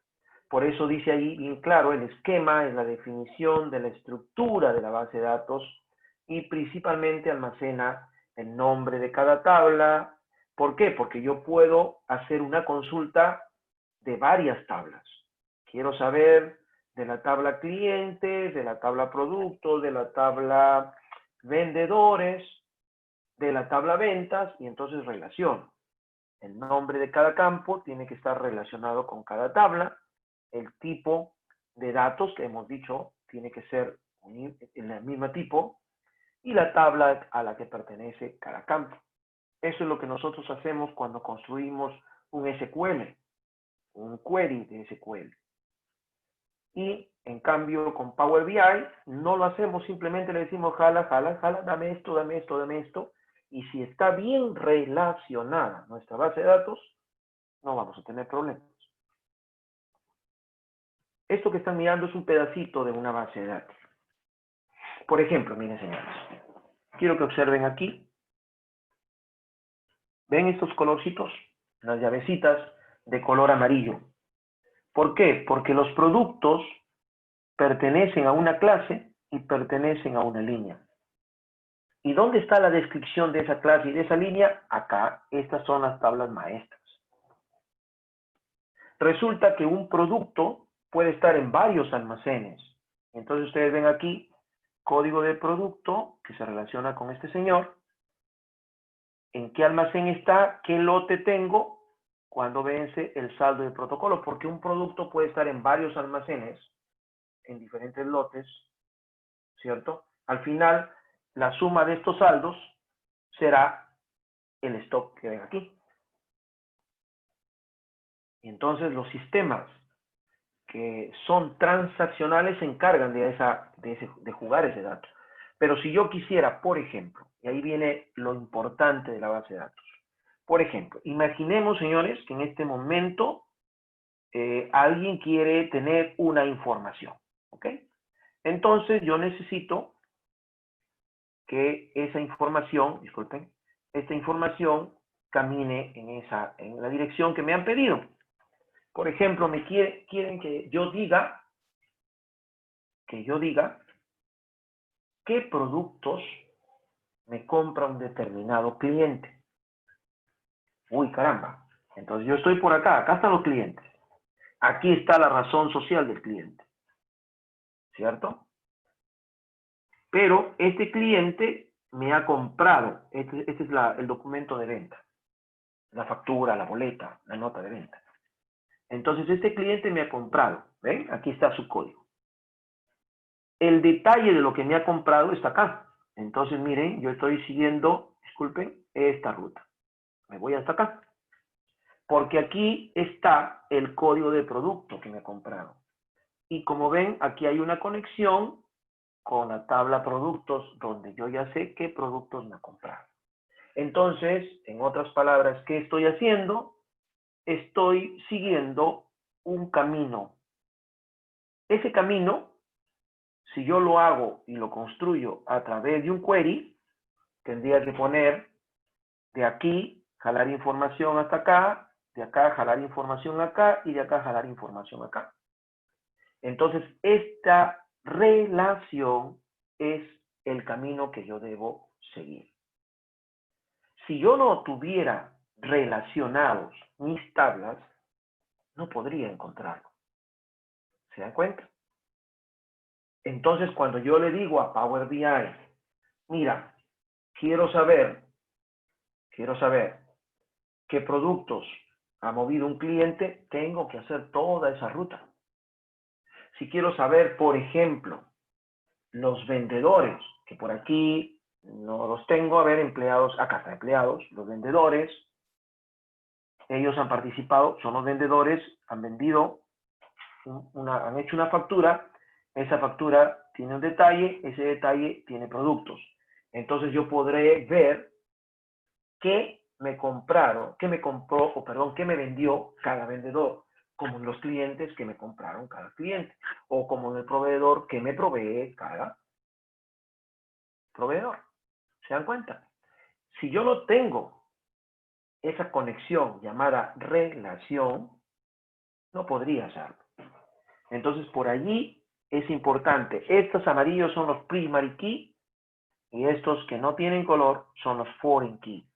S1: Por eso dice ahí bien claro, el esquema es la definición de la estructura de la base de datos y principalmente almacena el nombre de cada tabla. ¿Por qué? Porque yo puedo hacer una consulta de varias tablas. Quiero saber de la tabla clientes, de la tabla productos, de la tabla vendedores, de la tabla ventas y entonces relación. El nombre de cada campo tiene que estar relacionado con cada tabla. El tipo de datos que hemos dicho tiene que ser en el mismo tipo y la tabla a la que pertenece cada campo. Eso es lo que nosotros hacemos cuando construimos un SQL, un query de SQL. Y en cambio con Power BI no lo hacemos, simplemente le decimos jala, jala, jala, dame esto, dame esto, dame esto. Y si está bien relacionada nuestra base de datos, no vamos a tener problemas. Esto que están mirando es un pedacito de una base de datos. Por ejemplo, miren señores, quiero que observen aquí. ¿Ven estos colorcitos? Las llavecitas de color amarillo. ¿Por qué? Porque los productos pertenecen a una clase y pertenecen a una línea. ¿Y dónde está la descripción de esa clase y de esa línea? Acá, estas son las tablas maestras. Resulta que un producto puede estar en varios almacenes. Entonces ustedes ven aquí código de producto que se relaciona con este señor. ¿En qué almacén está? ¿Qué lote tengo? Cuando vence el saldo de protocolo. Porque un producto puede estar en varios almacenes, en diferentes lotes, ¿cierto? Al final, la suma de estos saldos será el stock que ven aquí. Y entonces los sistemas que son transaccionales se encargan de jugar ese dato. Pero si yo quisiera, por ejemplo, y ahí viene lo importante de la base de datos. Por ejemplo, imaginemos, señores, que en este momento alguien quiere tener una información, ¿ok? Entonces yo necesito que esa información, disculpen, esta información camine en la dirección que me han pedido. Por ejemplo, quieren que yo diga qué productos me compra un determinado cliente. Uy, caramba. Entonces yo estoy por acá están los clientes. Aquí está la razón social del cliente. ¿Cierto? Pero este cliente me ha comprado. Este es el documento de venta. La factura, la boleta, la nota de venta. Entonces este cliente me ha comprado. ¿Ven? Aquí está su código. El detalle de lo que me ha comprado está acá. Entonces miren, yo estoy siguiendo, disculpen, esta ruta. Me voy hasta acá. Porque aquí está el código de producto que me ha comprado. Y como ven, aquí hay una conexión con la tabla productos, donde yo ya sé qué productos me ha comprado. Entonces, en otras palabras, ¿qué estoy haciendo? Estoy siguiendo un camino. Ese camino, si yo lo hago y lo construyo a través de un query, tendría que poner de aquí, jalar información hasta acá, de acá jalar información acá y de acá jalar información acá. Entonces, esta relación es el camino que yo debo seguir. Si yo no tuviera relacionados mis tablas, no podría encontrarlo. ¿Se dan cuenta? Entonces, cuando yo le digo a Power BI, mira, quiero saber qué productos ha movido un cliente, tengo que hacer toda esa ruta. Si quiero saber, por ejemplo, los vendedores, que por aquí No los tengo. A ver, empleados, acá está empleados, los vendedores. Ellos han participado, son los vendedores, han vendido, han hecho una factura. Esa factura tiene un detalle, ese detalle tiene productos. Entonces yo podré ver qué me compraron, qué me compró, o perdón, qué me vendió cada vendedor, como en los clientes que me compraron cada cliente, o como en el proveedor que me provee cada proveedor. ¿Se dan cuenta? Si yo no tengo esa conexión llamada relación, no podría hacerlo. Entonces, por allí es importante. Estos amarillos son los primary key y estos que no tienen color son los foreign key.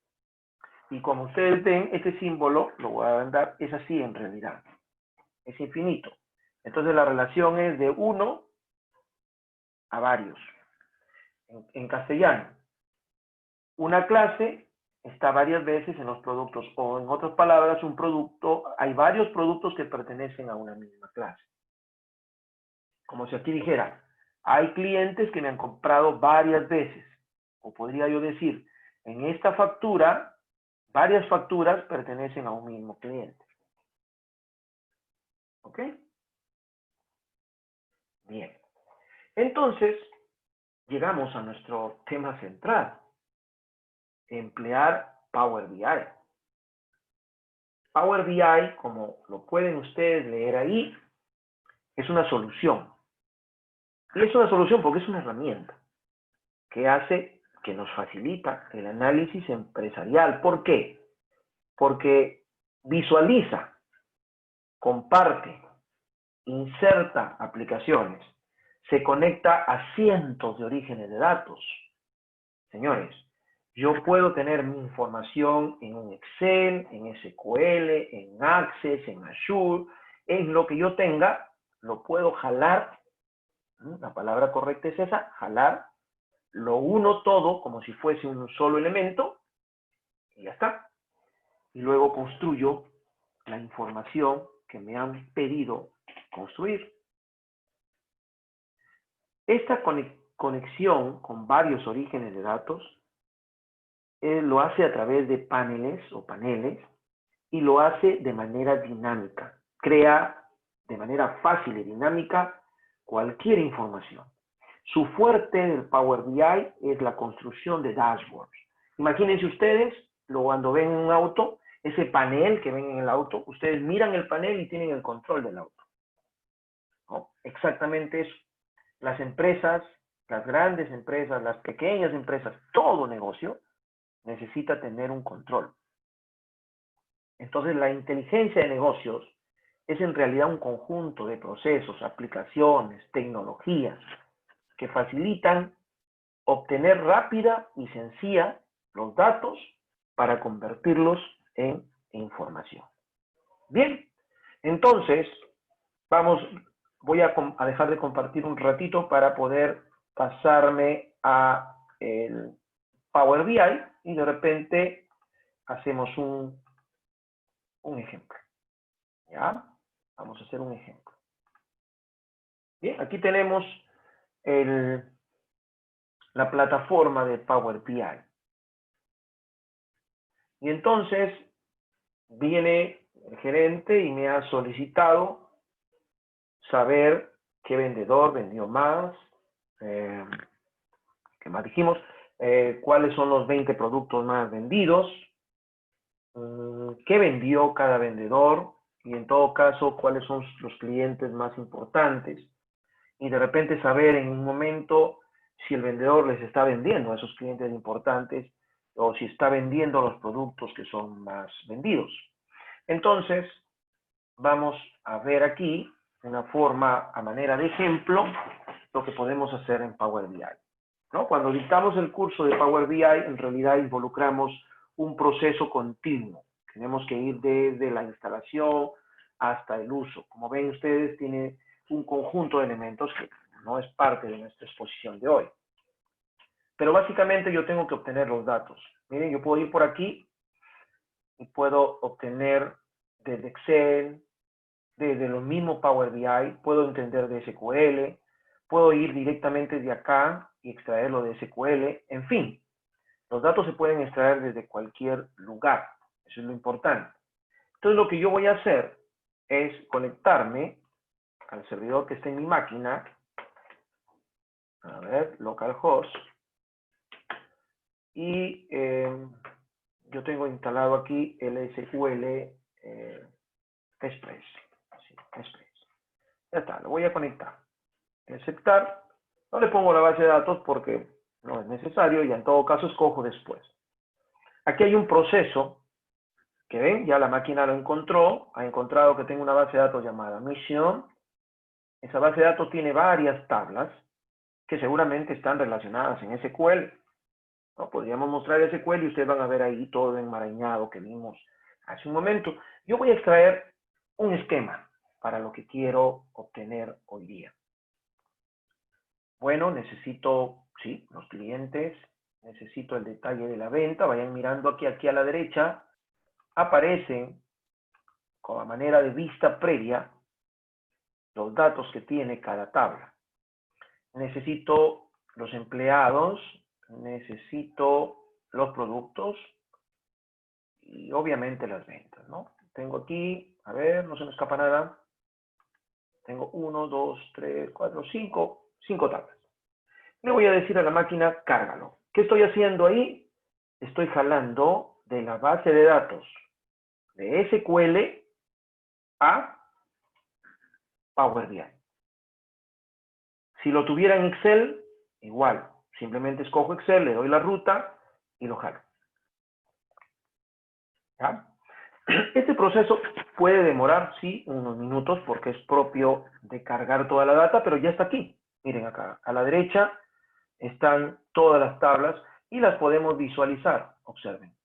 S1: Y como ustedes ven, este símbolo, lo voy a dar, es así en realidad. Es infinito. Entonces, la relación es de 1 a varios. En castellano, una clase está varias veces en los productos, o en otras palabras, un producto, hay varios productos que pertenecen a una misma clase. Como si aquí dijera, hay clientes que me han comprado varias veces, o podría yo decir, en esta factura, varias facturas pertenecen a un mismo cliente. ¿Ok? Bien. Entonces, llegamos a nuestro tema central, emplear Power BI. Power BI, como lo pueden ustedes leer ahí, es una solución. Y es una solución porque es una herramienta que hace, que nos facilita el análisis empresarial. ¿Por qué? Porque visualiza, comparte, inserta aplicaciones, se conecta a cientos de orígenes de datos. Señores, yo puedo tener mi información en un Excel, en SQL, en Access, en Azure, en lo que yo tenga, lo puedo jalar, la palabra correcta es esa, jalar, lo uno todo como si fuese un solo elemento, y ya está. Y luego construyo la información que me han pedido construir. Esta conexión con varios orígenes de datos lo hace a través de paneles o paneles y lo hace de manera dinámica. Crea de manera fácil y dinámica cualquier información. Su fuerte del Power BI es la construcción de dashboards. Imagínense ustedes, cuando ven un auto, ese panel que ven en el auto, ustedes miran el panel y tienen el control del auto. ¿No? Exactamente eso. Las empresas, las grandes empresas, las pequeñas empresas, todo negocio necesita tener un control. Entonces, la inteligencia de negocios es en realidad un conjunto de procesos, aplicaciones, tecnologías que facilitan obtener rápida y sencilla los datos para convertirlos en información. Bien, entonces voy a dejar de compartir un ratito para poder pasarme a el Power BI y de repente hacemos un ejemplo. ¿Ya? Vamos a hacer un ejemplo. Bien, aquí tenemos la plataforma de Power BI. Y entonces viene el gerente y me ha solicitado saber qué vendedor vendió más, ¿qué más dijimos? Cuáles son los 20 productos más vendidos, qué vendió cada vendedor y en todo caso cuáles son los clientes más importantes. Y de repente saber en un momento si el vendedor les está vendiendo a esos clientes importantes o si está vendiendo los productos que son más vendidos. Entonces, vamos a ver aquí una forma a manera de ejemplo lo que podemos hacer en Power BI. ¿No? Cuando dictamos el curso de Power BI, en realidad involucramos un proceso continuo. Tenemos que ir desde la instalación hasta el uso. Como ven ustedes, tiene un conjunto de elementos que no es parte de nuestra exposición de hoy. Pero básicamente yo tengo que obtener los datos. Miren, yo puedo ir por aquí y puedo obtener desde Excel, desde lo mismo Power BI, puedo entender de SQL, puedo ir directamente de acá y extraerlo de SQL. En fin, los datos se pueden extraer desde cualquier lugar. Eso es lo importante. Entonces, lo que yo voy a hacer es conectarme al servidor que está en mi máquina. A ver, localhost. Y yo tengo instalado aquí el SQL Express. Sí, Express. Ya está, lo voy a conectar. Aceptar. No le pongo la base de datos porque no es necesario y en todo caso escojo después. Aquí hay un proceso que ven, ya la máquina lo encontró, ha encontrado que tengo una base de datos llamada Mission. Esa base de datos tiene varias tablas que seguramente están relacionadas en SQL. ¿No? Podríamos mostrar SQL y ustedes van a ver ahí todo enmarañado que vimos hace un momento. Yo voy a extraer un esquema para lo que quiero obtener hoy día. Bueno, necesito, sí, los clientes, necesito el detalle de la venta. Vayan mirando aquí a la derecha, aparecen con la manera de vista previa los datos que tiene cada tabla. Necesito los empleados, necesito los productos y obviamente las ventas, ¿no? Tengo aquí, a ver, no se me escapa nada. Tengo 1, 2, 3, 4, 5 tablas. Le voy a decir a la máquina, cárgalo. ¿Qué estoy haciendo ahí? Estoy jalando de la base de datos de SQL a Power BI. Si lo tuviera en Excel, igual. Simplemente escojo Excel, le doy la ruta y lo jalo. ¿Ya? Este proceso puede demorar, sí, unos minutos porque es propio de cargar toda la data, pero ya está aquí. Miren acá, a la derecha están todas las tablas y las podemos visualizar. Observen.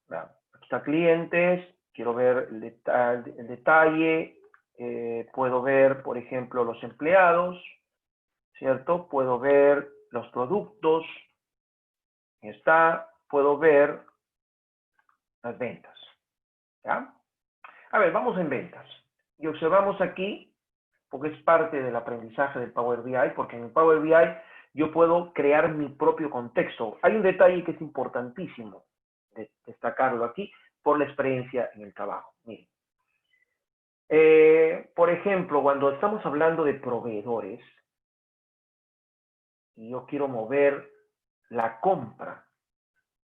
S1: Aquí está clientes, quiero ver el detalle, puedo ver, por ejemplo, los empleados, ¿cierto? Puedo ver los productos, puedo ver las ventas, ¿ya? A ver, vamos en ventas. Y observamos aquí, porque es parte del aprendizaje del Power BI, porque en el Power BI yo puedo crear mi propio contexto. Hay un detalle que es importantísimo de destacarlo aquí por la experiencia en el trabajo. Miren. Por ejemplo, cuando estamos hablando de proveedores, y yo quiero mover la compra,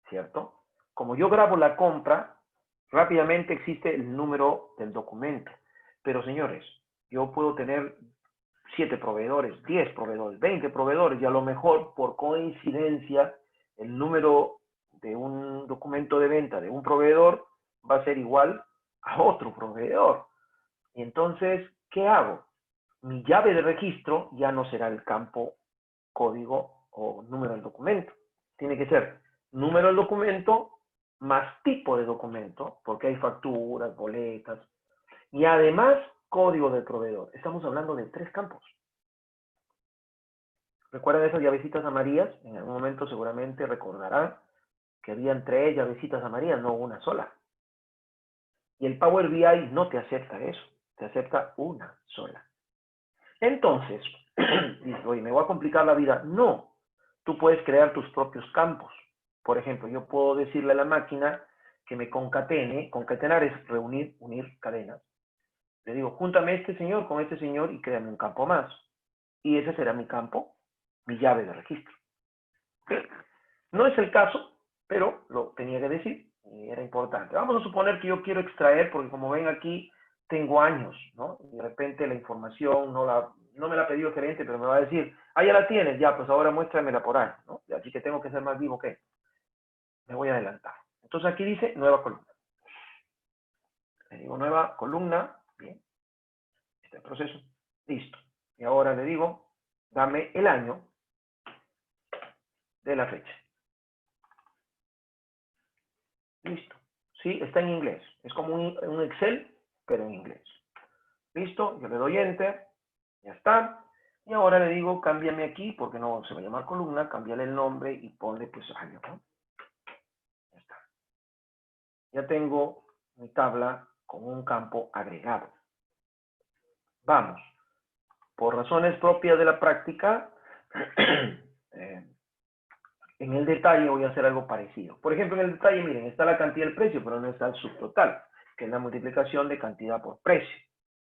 S1: ¿cierto? Como yo grabo la compra, rápidamente existe el número del documento. Pero señores, yo puedo tener 7 proveedores, 10 proveedores, 20 proveedores, y a lo mejor por coincidencia el número de un documento de venta de un proveedor va a ser igual a otro proveedor. Y entonces, ¿qué hago? Mi llave de registro ya no será el campo código o número del documento. Tiene que ser número del documento más tipo de documento, porque hay facturas, boletas, y además código del proveedor. Estamos hablando de 3 campos. ¿Recuerdan esas llavecitas amarillas? En algún momento seguramente recordarán que habían 3 llavecitas amarillas, no una sola. Y el Power BI no te acepta eso, te acepta una sola. Entonces, dices, oye, me voy a complicar la vida. No, tú puedes crear tus propios campos. Por ejemplo, yo puedo decirle a la máquina que me concatene. Concatenar es reunir, unir cadenas. Le digo, júntame este señor con este señor y créame un campo más. Y ese será mi campo, mi llave de registro. No es el caso, pero lo tenía que decir y era importante. Vamos a suponer que yo quiero extraer, porque como ven aquí, tengo años, ¿no? Y de repente la información no me la ha pedido el gerente, pero me va a decir, ah, ya la tienes, ya, pues ahora muéstramela por año, ¿no? Así que tengo que ser más vivo que me voy a adelantar. Entonces aquí dice nueva columna. Le digo nueva columna, bien, este proceso, listo. Y ahora le digo, dame el año de la fecha. Listo. Sí, está en inglés. Es como un Excel, pero en inglés. Listo, yo le doy Enter, ya está. Y ahora le digo, cámbiame aquí, porque no se va a llamar columna, cámbiale el nombre y ponle pues año, ¿no? Ya está. Ya tengo mi tabla con un campo agregado. Vamos. Por razones propias de la práctica, En el detalle voy a hacer algo parecido. Por ejemplo, en el detalle, miren, está la cantidad del precio, pero no está el subtotal, que es la multiplicación de cantidad por precio.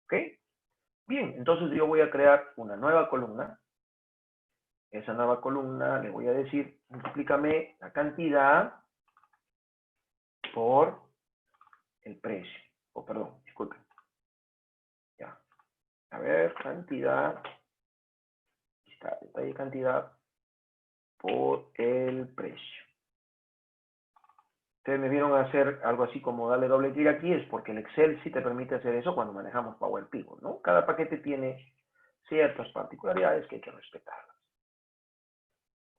S1: ¿Ok? Bien, entonces yo voy a crear una nueva columna. Esa nueva columna le voy a decir, multiplícame la cantidad por el precio. Oh, perdón, disculpen. Ya. A ver, cantidad. Aquí está, detalle cantidad por el precio. Ustedes me vieron hacer algo así como darle doble clic aquí, es porque el Excel sí te permite hacer eso cuando manejamos Power Pivot, ¿no? Cada paquete tiene ciertas particularidades que hay que respetarlas.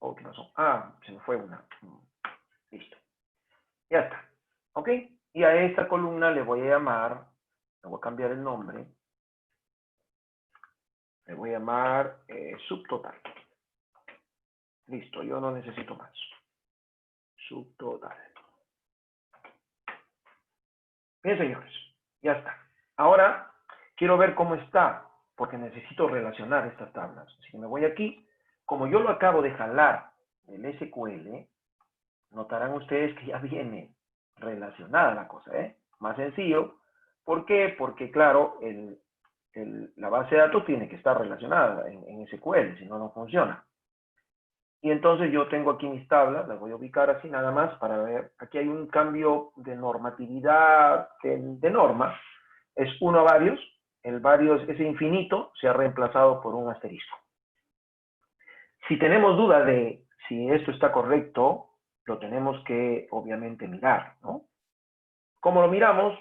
S1: Oh, ¿qué pasó? Ah, se me fue una. Listo. Ya está. ¿Ok? Y a esta columna le voy a llamar, le voy a cambiar el nombre, le voy a llamar subtotal. Listo, yo no necesito más. Subtotal. Bien, señores, ya está. Ahora quiero ver cómo está, porque necesito relacionar estas tablas. Así que me voy aquí. Como yo lo acabo de jalar del SQL, notarán ustedes que ya viene relacionada la cosa, ¿eh? Más sencillo. ¿Por qué? Porque, claro, la base de datos tiene que estar relacionada en SQL, si no, no funciona. Y entonces yo tengo aquí mis tablas, las voy a ubicar así nada más para ver. Aquí hay un cambio de normatividad, de norma. Es 1 a varios. El varios, ese infinito, se ha reemplazado por un asterisco. Si tenemos duda de si esto está correcto, lo tenemos que, obviamente, mirar, ¿no? ¿Cómo lo miramos?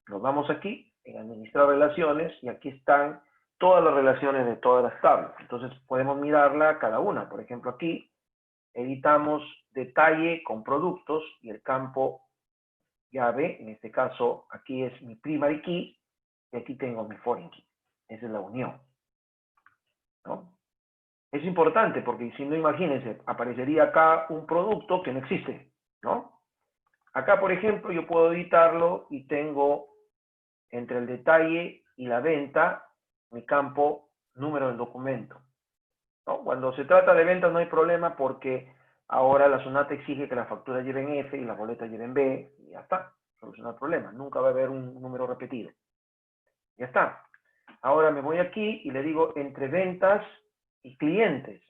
S1: Nos vamos aquí, en administrar relaciones, y aquí están todas las relaciones de todas las tablas. Entonces, podemos mirarla cada una. Por ejemplo, aquí editamos detalle con productos y el campo llave, en este caso aquí es mi primary key y aquí tengo mi foreign key. Esa es la unión, ¿no? Es importante porque si no, imagínense, aparecería acá un producto que no existe, ¿no? Acá, por ejemplo, yo puedo editarlo y tengo entre el detalle y la venta mi campo número del documento, ¿no? Cuando se trata de ventas no hay problema porque ahora la SUNAT exige que la factura lleve en F y la boleta lleve en B y ya está, soluciona el problema, nunca va a haber un número repetido. Ya está. Ahora me voy aquí y le digo entre ventas y clientes.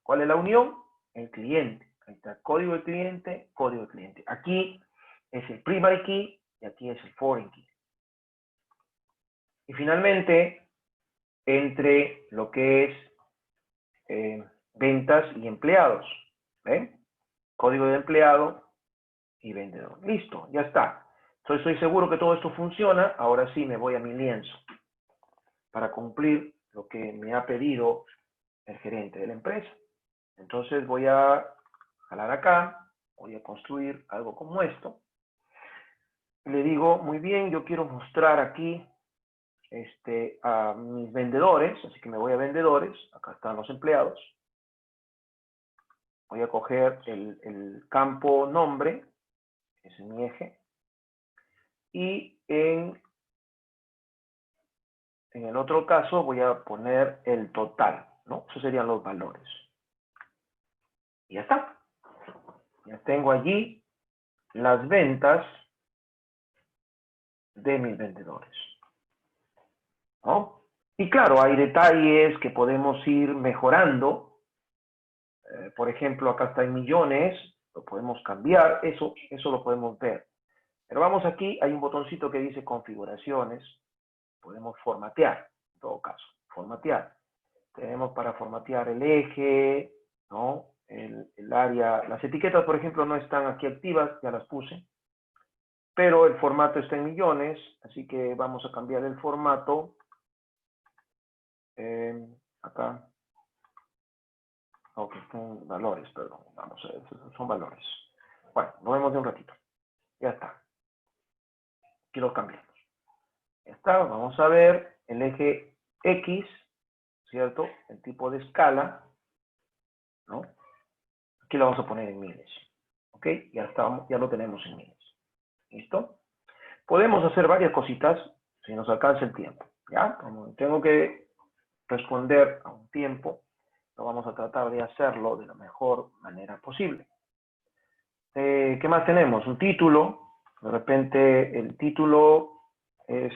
S1: ¿Cuál es la unión? El cliente. Ahí está, código del cliente, código del cliente. Aquí es el primary key y aquí es el foreign key. Y finalmente, entre lo que es ventas y empleados. ¿Ven? Código de empleado y vendedor. Listo, ya está. Entonces estoy seguro que todo esto funciona. Ahora sí me voy a mi lienzo para cumplir lo que me ha pedido el gerente de la empresa. Entonces voy a jalar acá, voy a construir algo como esto. Le digo, muy bien, yo quiero mostrar aquí a mis vendedores, así que me voy a vendedores, acá están los empleados. Voy a coger el campo nombre, que es mi eje, y en el otro caso voy a poner el total, ¿no? Esos serían los valores. Y ya está. Ya tengo allí las ventas de mis vendedores, ¿no? Y claro, hay detalles que podemos ir mejorando. Por ejemplo, acá está en millones, lo podemos cambiar, eso lo podemos ver. Pero vamos aquí, hay un botoncito que dice configuraciones, podemos formatear, en todo caso, formatear. Tenemos para formatear el eje, ¿no? El área, las etiquetas, por ejemplo, no están aquí activas, ya las puse, pero el formato está en millones, así que vamos a cambiar el formato. Acá. Ok, son valores, perdón. Vamos a ver, son valores. Bueno, nos vemos de un ratito. Ya está. Aquí lo cambiamos. Ya está, vamos a ver el eje X, ¿cierto? El tipo de escala, ¿no? Aquí lo vamos a poner en miles. ¿Ok? Ya está, ya lo tenemos en miles. ¿Listo? Podemos hacer varias cositas si nos alcanza el tiempo. ¿Ya? Como tengo que responder a un tiempo, Pero vamos a tratar de hacerlo de la mejor manera posible. ¿Qué más tenemos? Un título. De repente el título es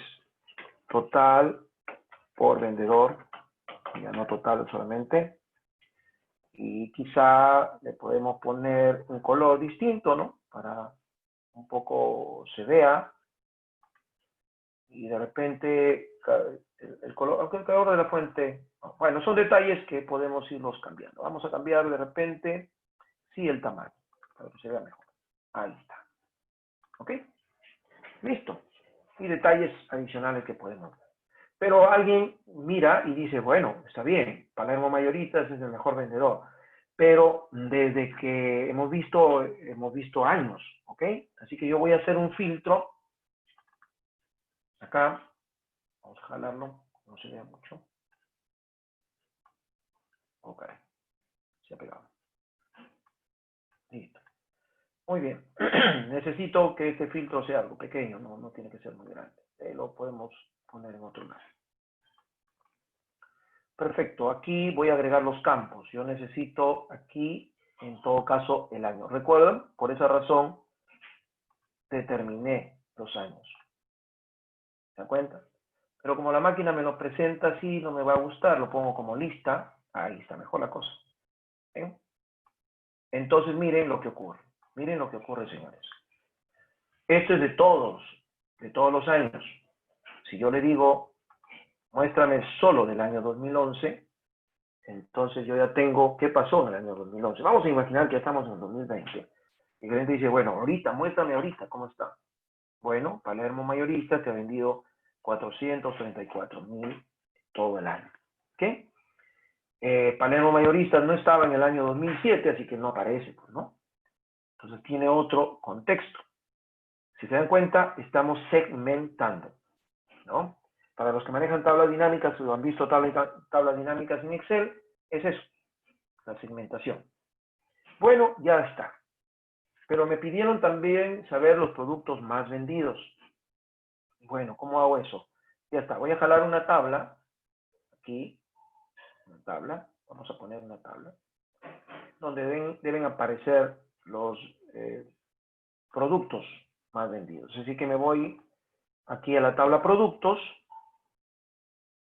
S1: total por vendedor. Ya no total solamente. Y quizá le podemos poner un color distinto, ¿no? Para un poco se vea. Y de repente el color, aunque el color de la fuente, bueno, son detalles que podemos irlos cambiando. Vamos a cambiar de repente, sí, el tamaño, para que se vea mejor. Ahí está. ¿Ok? Listo. Y detalles adicionales que podemos ver. Pero alguien mira y dice, bueno, está bien, Palermo Mayoristas es el mejor vendedor. Pero desde que hemos visto años, ¿ok? Así que yo voy a hacer un filtro. Acá, vamos a jalarlo, no se vea mucho. Ok, se ha pegado. Listo. Muy bien. Necesito que este filtro sea algo pequeño, no tiene que ser muy grande. Lo podemos poner en otro lado. Perfecto, aquí voy a agregar los campos. Yo necesito aquí, en todo caso, el año. ¿Recuerdan? Por esa razón, determiné los años. ¿Se dan cuenta? Pero como la máquina me lo presenta así, no me va a gustar, lo pongo como lista. Ahí está mejor la cosa. ¿Ven? Entonces miren lo que ocurre. Miren lo que ocurre, señores. Esto es de todos los años. Si yo le digo, muéstrame solo del año 2011, entonces yo ya tengo qué pasó en el año 2011. Vamos a imaginar que estamos en el 2020. Y el cliente dice, bueno, ahorita, muéstrame ahorita cómo está. Bueno, Palermo Mayorista te ha vendido 434,000 todo el año. ¿Qué? Palermo Mayorista no estaba en el año 2007, así que no aparece, pues, ¿no? Entonces tiene otro contexto. Si se dan cuenta, estamos segmentando, ¿no? Para los que manejan tablas dinámicas o han visto tablas dinámicas en Excel, es eso, la segmentación. Bueno, ya está. Pero me pidieron también saber los productos más vendidos. Bueno, ¿cómo hago eso? Ya está, voy a jalar una tabla, aquí, una tabla, vamos a poner una tabla, donde deben aparecer los productos más vendidos. Así que me voy aquí a la tabla productos,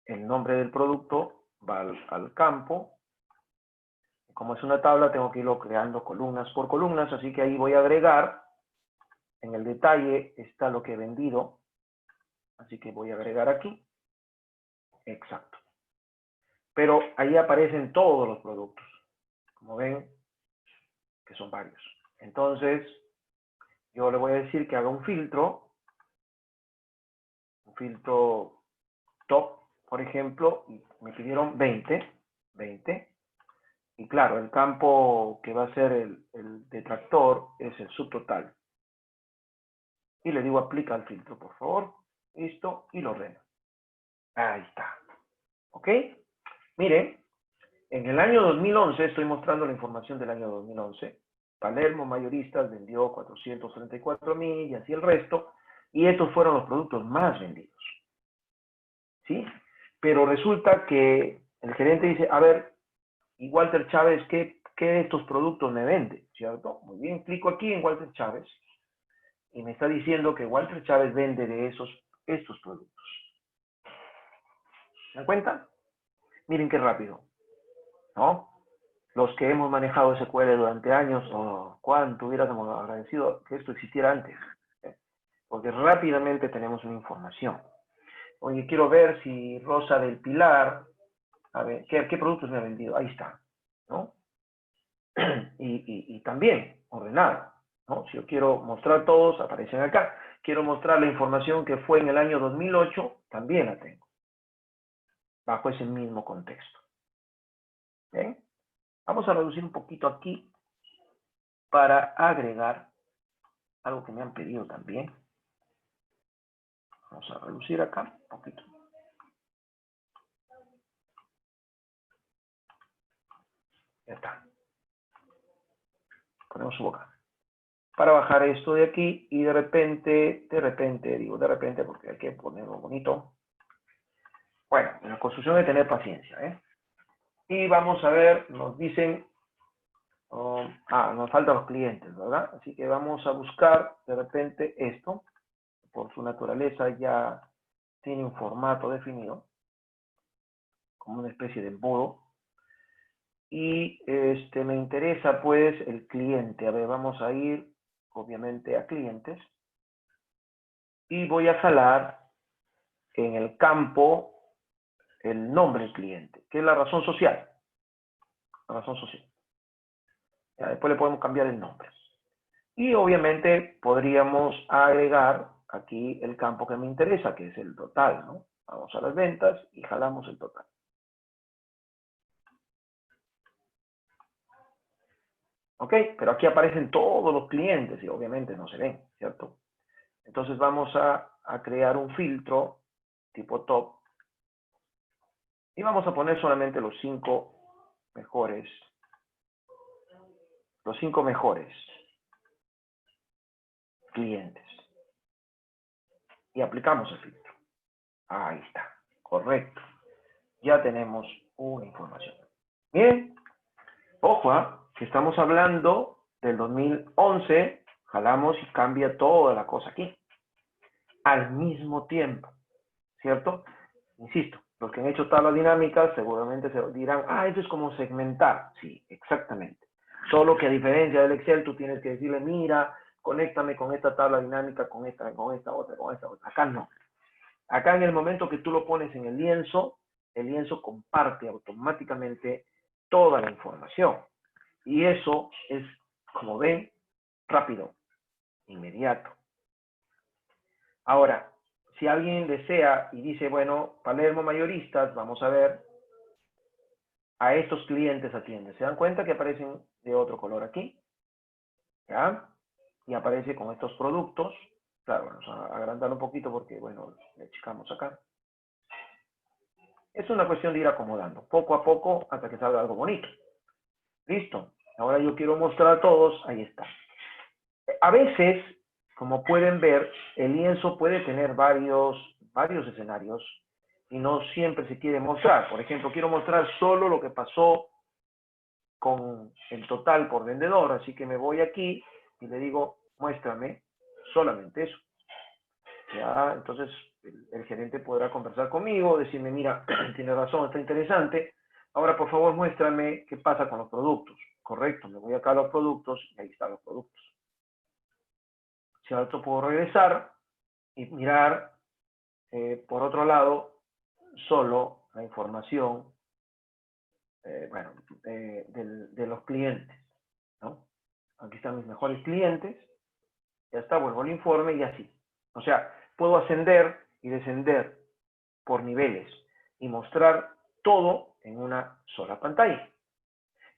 S1: el nombre del producto va al campo. Como es una tabla, tengo que irlo creando columnas por columnas, así que ahí voy a agregar, en el detalle está lo que he vendido, así que voy a agregar aquí, exacto. Pero ahí aparecen todos los productos, como ven, que son varios. Entonces, yo le voy a decir que haga un filtro top, por ejemplo, y me pidieron 20, y claro, el campo que va a ser el detractor es el subtotal. Y le digo aplica el filtro, por favor, listo, y lo ordeno. Ahí está, ¿ok? Miren, en el año 2011, estoy mostrando la información del año 2011, Palermo Mayoristas vendió 434,000 y así el resto, y estos fueron los productos más vendidos. ¿Sí? Pero resulta que el gerente dice, a ver, y Walter Chávez, ¿qué de estos productos me vende? ¿Cierto? Muy bien, clico aquí en Walter Chávez y me está diciendo que Walter Chávez vende de estos productos. ¿Se dan cuenta? Miren qué rápido, ¿no? Los que hemos manejado SQL durante años, oh, cuánto hubiéramos agradecido que esto existiera antes, ¿eh? Porque rápidamente tenemos una información. Oye, quiero ver si Rosa del Pilar, a ver, ¿qué productos me ha vendido? Ahí está, ¿no? Y también ordenado, ¿no? Si yo quiero mostrar todos, aparecen acá. Quiero mostrar la información que fue en el año 2008, también la tengo, bajo ese mismo contexto. ¿Ven? Vamos a reducir un poquito aquí para agregar algo que me han pedido también. Vamos a reducir acá un poquito. Ya está. Ponemos su boca. Para bajar esto de aquí y de repente porque hay que ponerlo bonito. Bueno, en la construcción hay que tener paciencia, ¿eh? Y vamos a ver, nos dicen, nos faltan los clientes, ¿verdad? Así que vamos a buscar de repente esto. Por su naturaleza ya tiene un formato definido, como una especie de embudo. Y me interesa pues el cliente. A ver, vamos a ir obviamente a clientes. Y voy a jalar en el campo el nombre del cliente, que es la razón social. La razón social. Ya, después le podemos cambiar el nombre. Y obviamente podríamos agregar aquí el campo que me interesa, que es el total, ¿no? Vamos a las ventas y jalamos el total. ¿Ok? Pero aquí aparecen todos los clientes y obviamente no se ven, ¿cierto? Entonces vamos a crear un filtro tipo top y vamos a poner solamente los 5 mejores. Los 5 mejores clientes. Y aplicamos el filtro. Ahí está. Correcto. Ya tenemos una información. Bien. Ojo, que estamos hablando del 2011. Jalamos y cambia toda la cosa aquí. Al mismo tiempo. ¿Cierto? Insisto, los que han hecho tablas dinámicas seguramente se dirán, eso es como segmentar. Sí, exactamente. Solo que a diferencia del Excel, tú tienes que decirle, mira, conéctame con esta tabla dinámica, con esta otra, con esta otra. Acá no. Acá en el momento que tú lo pones en el lienzo comparte automáticamente toda la información. Y eso es, como ven, rápido, inmediato. Ahora, si alguien desea y dice, bueno, Palermo Mayoristas, vamos a ver, a estos clientes atiende. ¿Se dan cuenta que aparecen de otro color aquí? ¿Ya? Y aparece con estos productos. Claro, vamos a agrandar un poquito porque, bueno, le achicamos acá. Es una cuestión de ir acomodando, poco a poco, hasta que salga algo bonito. Listo. Ahora yo quiero mostrar a todos, ahí está. A veces, como pueden ver, el lienzo puede tener varios escenarios y no siempre se quiere mostrar. Por ejemplo, quiero mostrar solo lo que pasó con el total por vendedor, así que me voy aquí y le digo, muéstrame solamente eso. Ya, entonces el gerente podrá conversar conmigo, decirme, mira, tiene razón, está interesante. Ahora, por favor, muéstrame qué pasa con los productos. Correcto, me voy acá a los productos y ahí están los productos. Si ahora puedo regresar y mirar, por otro lado, solo la información, de los clientes, ¿no? Aquí están mis mejores clientes, ya está, vuelvo al informe y así. O sea, puedo ascender y descender por niveles y mostrar todo en una sola pantalla.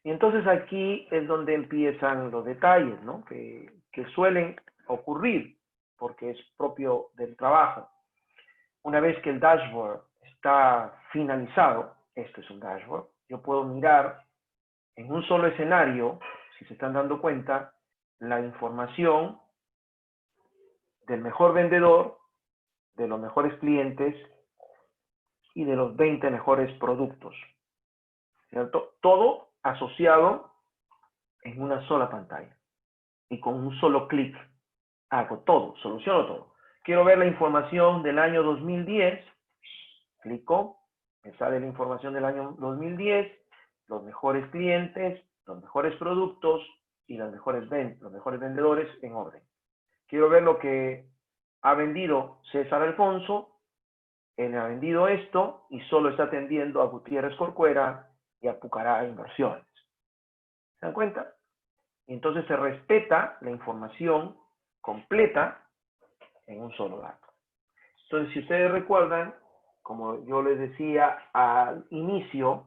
S1: Y entonces aquí es donde empiezan los detalles, ¿no? Que suelen ocurrir porque es propio del trabajo. Una vez que el dashboard está finalizado, esto es un dashboard, yo puedo mirar en un solo escenario, si se están dando cuenta, la información del mejor vendedor, de los mejores clientes y de los 20 mejores productos, ¿cierto? Todo asociado en una sola pantalla y con un solo clic hago todo, soluciono todo. Quiero ver la información del año 2010, clico, me sale la información del año 2010, los mejores clientes, los mejores productos y los mejores vendedores en orden. Quiero ver lo que ha vendido César Alfonso, él ha vendido esto y solo está atendiendo a Gutiérrez Corcuera y a Pucará Inversiones. ¿Se dan cuenta? Y entonces se respeta la información completa en un solo dato. Entonces, si ustedes recuerdan, como yo les decía al inicio,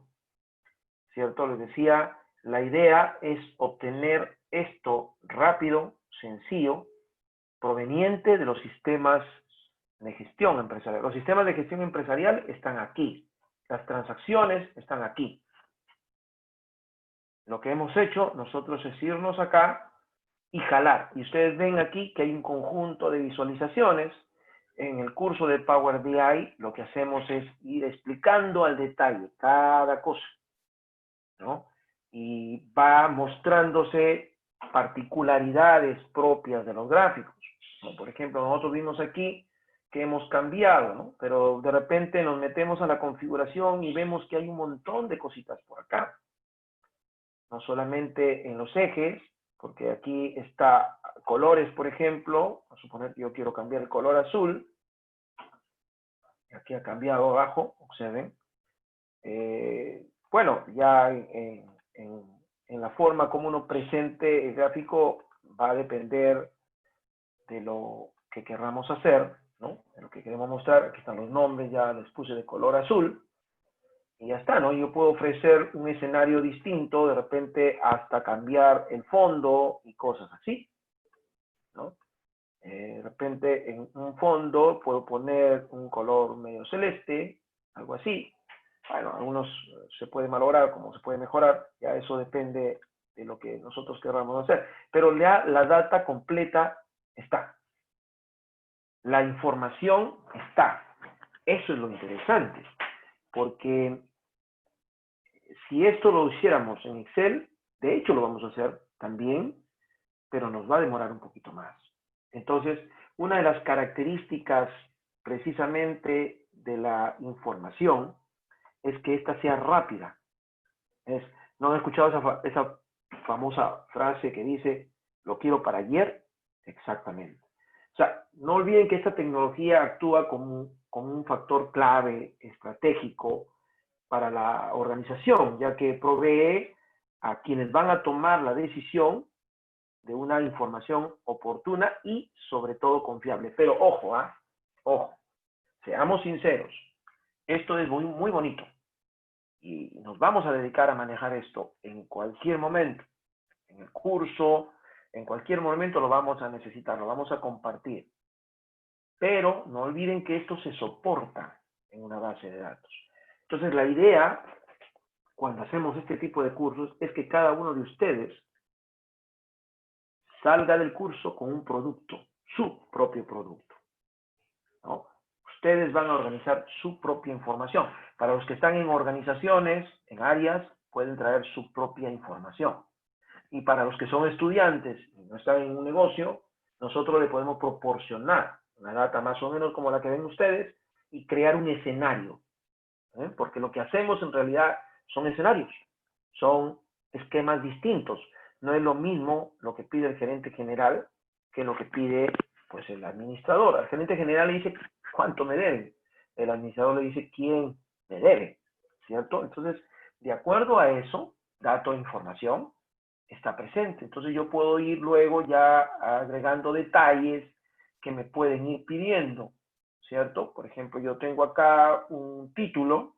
S1: ¿cierto? Les decía, la idea es obtener esto rápido, sencillo, proveniente de los sistemas de gestión empresarial. Los sistemas de gestión empresarial están aquí. Las transacciones están aquí. Lo que hemos hecho nosotros es irnos acá y jalar. Y ustedes ven aquí que hay un conjunto de visualizaciones. En el curso de Power BI lo que hacemos es ir explicando al detalle cada cosa. ¿no? Y va mostrándose particularidades propias de los gráficos, ¿no? Por ejemplo, nosotros vimos aquí que hemos cambiado, ¿no? Pero de repente nos metemos a la configuración y vemos que hay un montón de cositas por acá. No solamente en los ejes, porque aquí está colores, por ejemplo. Vamos a suponer que yo quiero cambiar el color azul. Aquí ha cambiado abajo, observen. Bueno, ya en la forma como uno presente el gráfico va a depender de lo que queramos hacer, ¿no? De lo que queremos mostrar. Aquí están los nombres, ya les puse de color azul. Y ya está, ¿no? Yo puedo ofrecer un escenario distinto, de repente hasta cambiar el fondo y cosas así, ¿no? De repente en un fondo puedo poner un color medio celeste, algo así. Bueno, algunos se puede malograr, como se puede mejorar, ya eso depende de lo que nosotros queramos hacer. Pero ya la data completa está. La información está. Eso es lo interesante, porque si esto lo hiciéramos en Excel, de hecho lo vamos a hacer también, pero nos va a demorar un poquito más. Entonces, una de las características precisamente de la información es que ésta sea rápida. ¿No han escuchado esa famosa frase que dice, lo quiero para ayer? Exactamente. O sea, no olviden que esta tecnología actúa como un factor clave estratégico para la organización, ya que provee a quienes van a tomar la decisión de una información oportuna y sobre todo confiable. Pero ojo, ojo, seamos sinceros, esto es muy, muy bonito y nos vamos a dedicar a manejar esto en cualquier momento, en el curso, en cualquier momento lo vamos a necesitar, lo vamos a compartir. Pero no olviden que esto se soporta en una base de datos. Entonces la idea, cuando hacemos este tipo de cursos, es que cada uno de ustedes salga del curso con un producto, su propio producto, ¿no? Ustedes van a organizar su propia información. Para los que están en organizaciones, en áreas, pueden traer su propia información. Y para los que son estudiantes y no están en un negocio, nosotros le podemos proporcionar una data más o menos como la que ven ustedes y crear un escenario, ¿eh? Porque lo que hacemos en realidad son escenarios, son esquemas distintos. No es lo mismo lo que pide el gerente general que lo que pide pues el administrador. El gerente general le dice cuánto me deben, el administrador le dice quién me debe, ¿cierto? Entonces, de acuerdo a eso, dato e información está presente. Entonces yo puedo ir luego ya agregando detalles que me pueden ir pidiendo, ¿cierto? Por ejemplo, yo tengo acá un título,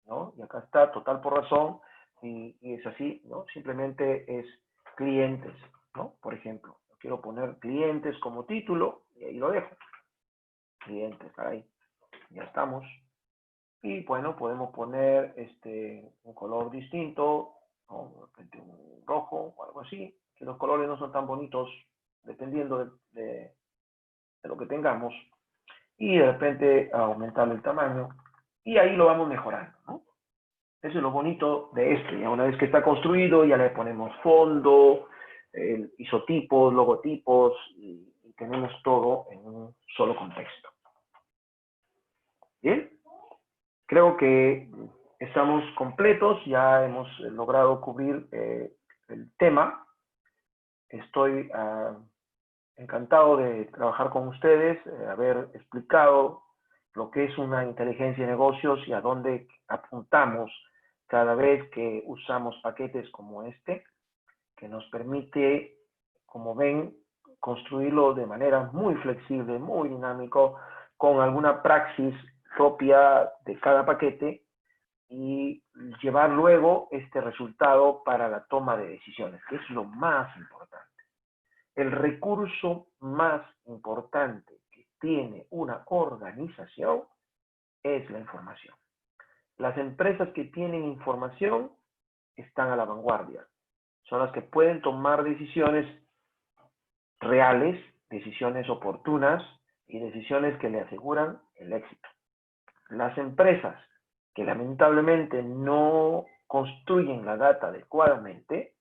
S1: ¿no? Y acá está total por razón, y es así, ¿no? Simplemente es clientes, ¿no? Por ejemplo, quiero poner clientes como título, y ahí lo dejo. Clientes, ahí, ya estamos. Y bueno, podemos poner un color distinto, ¿no? De repente un rojo o algo así, que los colores no son tan bonitos dependiendo de lo que tengamos. Y de repente aumentar el tamaño, y ahí lo vamos mejorando, ¿no? Eso es lo bonito de esto. Ya una vez que está construido, ya le ponemos fondo, isotipos, logotipos, y tenemos todo en un solo contexto. Bien, creo que estamos completos, ya hemos logrado cubrir el tema. Estoy encantado de trabajar con ustedes, haber explicado lo que es una inteligencia de negocios y a dónde apuntamos cada vez que usamos paquetes como este, que nos permite, como ven, construirlo de manera muy flexible, muy dinámico, con alguna praxis propia de cada paquete y llevar luego este resultado para la toma de decisiones, que es lo más importante. El recurso más importante que tiene una organización es la información. Las empresas que tienen información están a la vanguardia. Son las que pueden tomar decisiones reales, decisiones oportunas y decisiones que le aseguran el éxito. Las empresas que lamentablemente no construyen la data adecuadamente,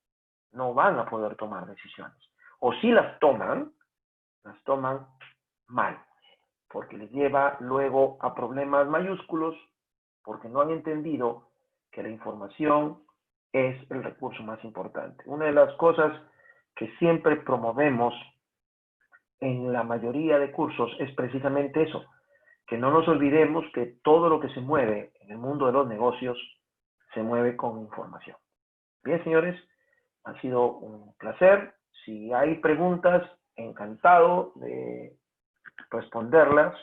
S1: no van a poder tomar decisiones. O si las toman mal, porque les lleva luego a problemas mayúsculos, porque no han entendido que la información es el recurso más importante. Una de las cosas que siempre promovemos en la mayoría de cursos es precisamente eso, que no nos olvidemos que todo lo que se mueve en el mundo de los negocios se mueve con información. Bien, señores, ha sido un placer. Si hay preguntas, encantado de responderlas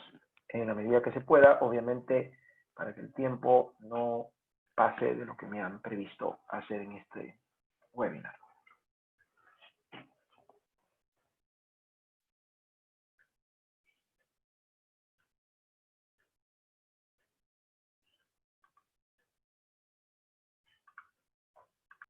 S1: en la medida que se pueda, obviamente para que el tiempo no pase de lo que me han previsto hacer en este webinar.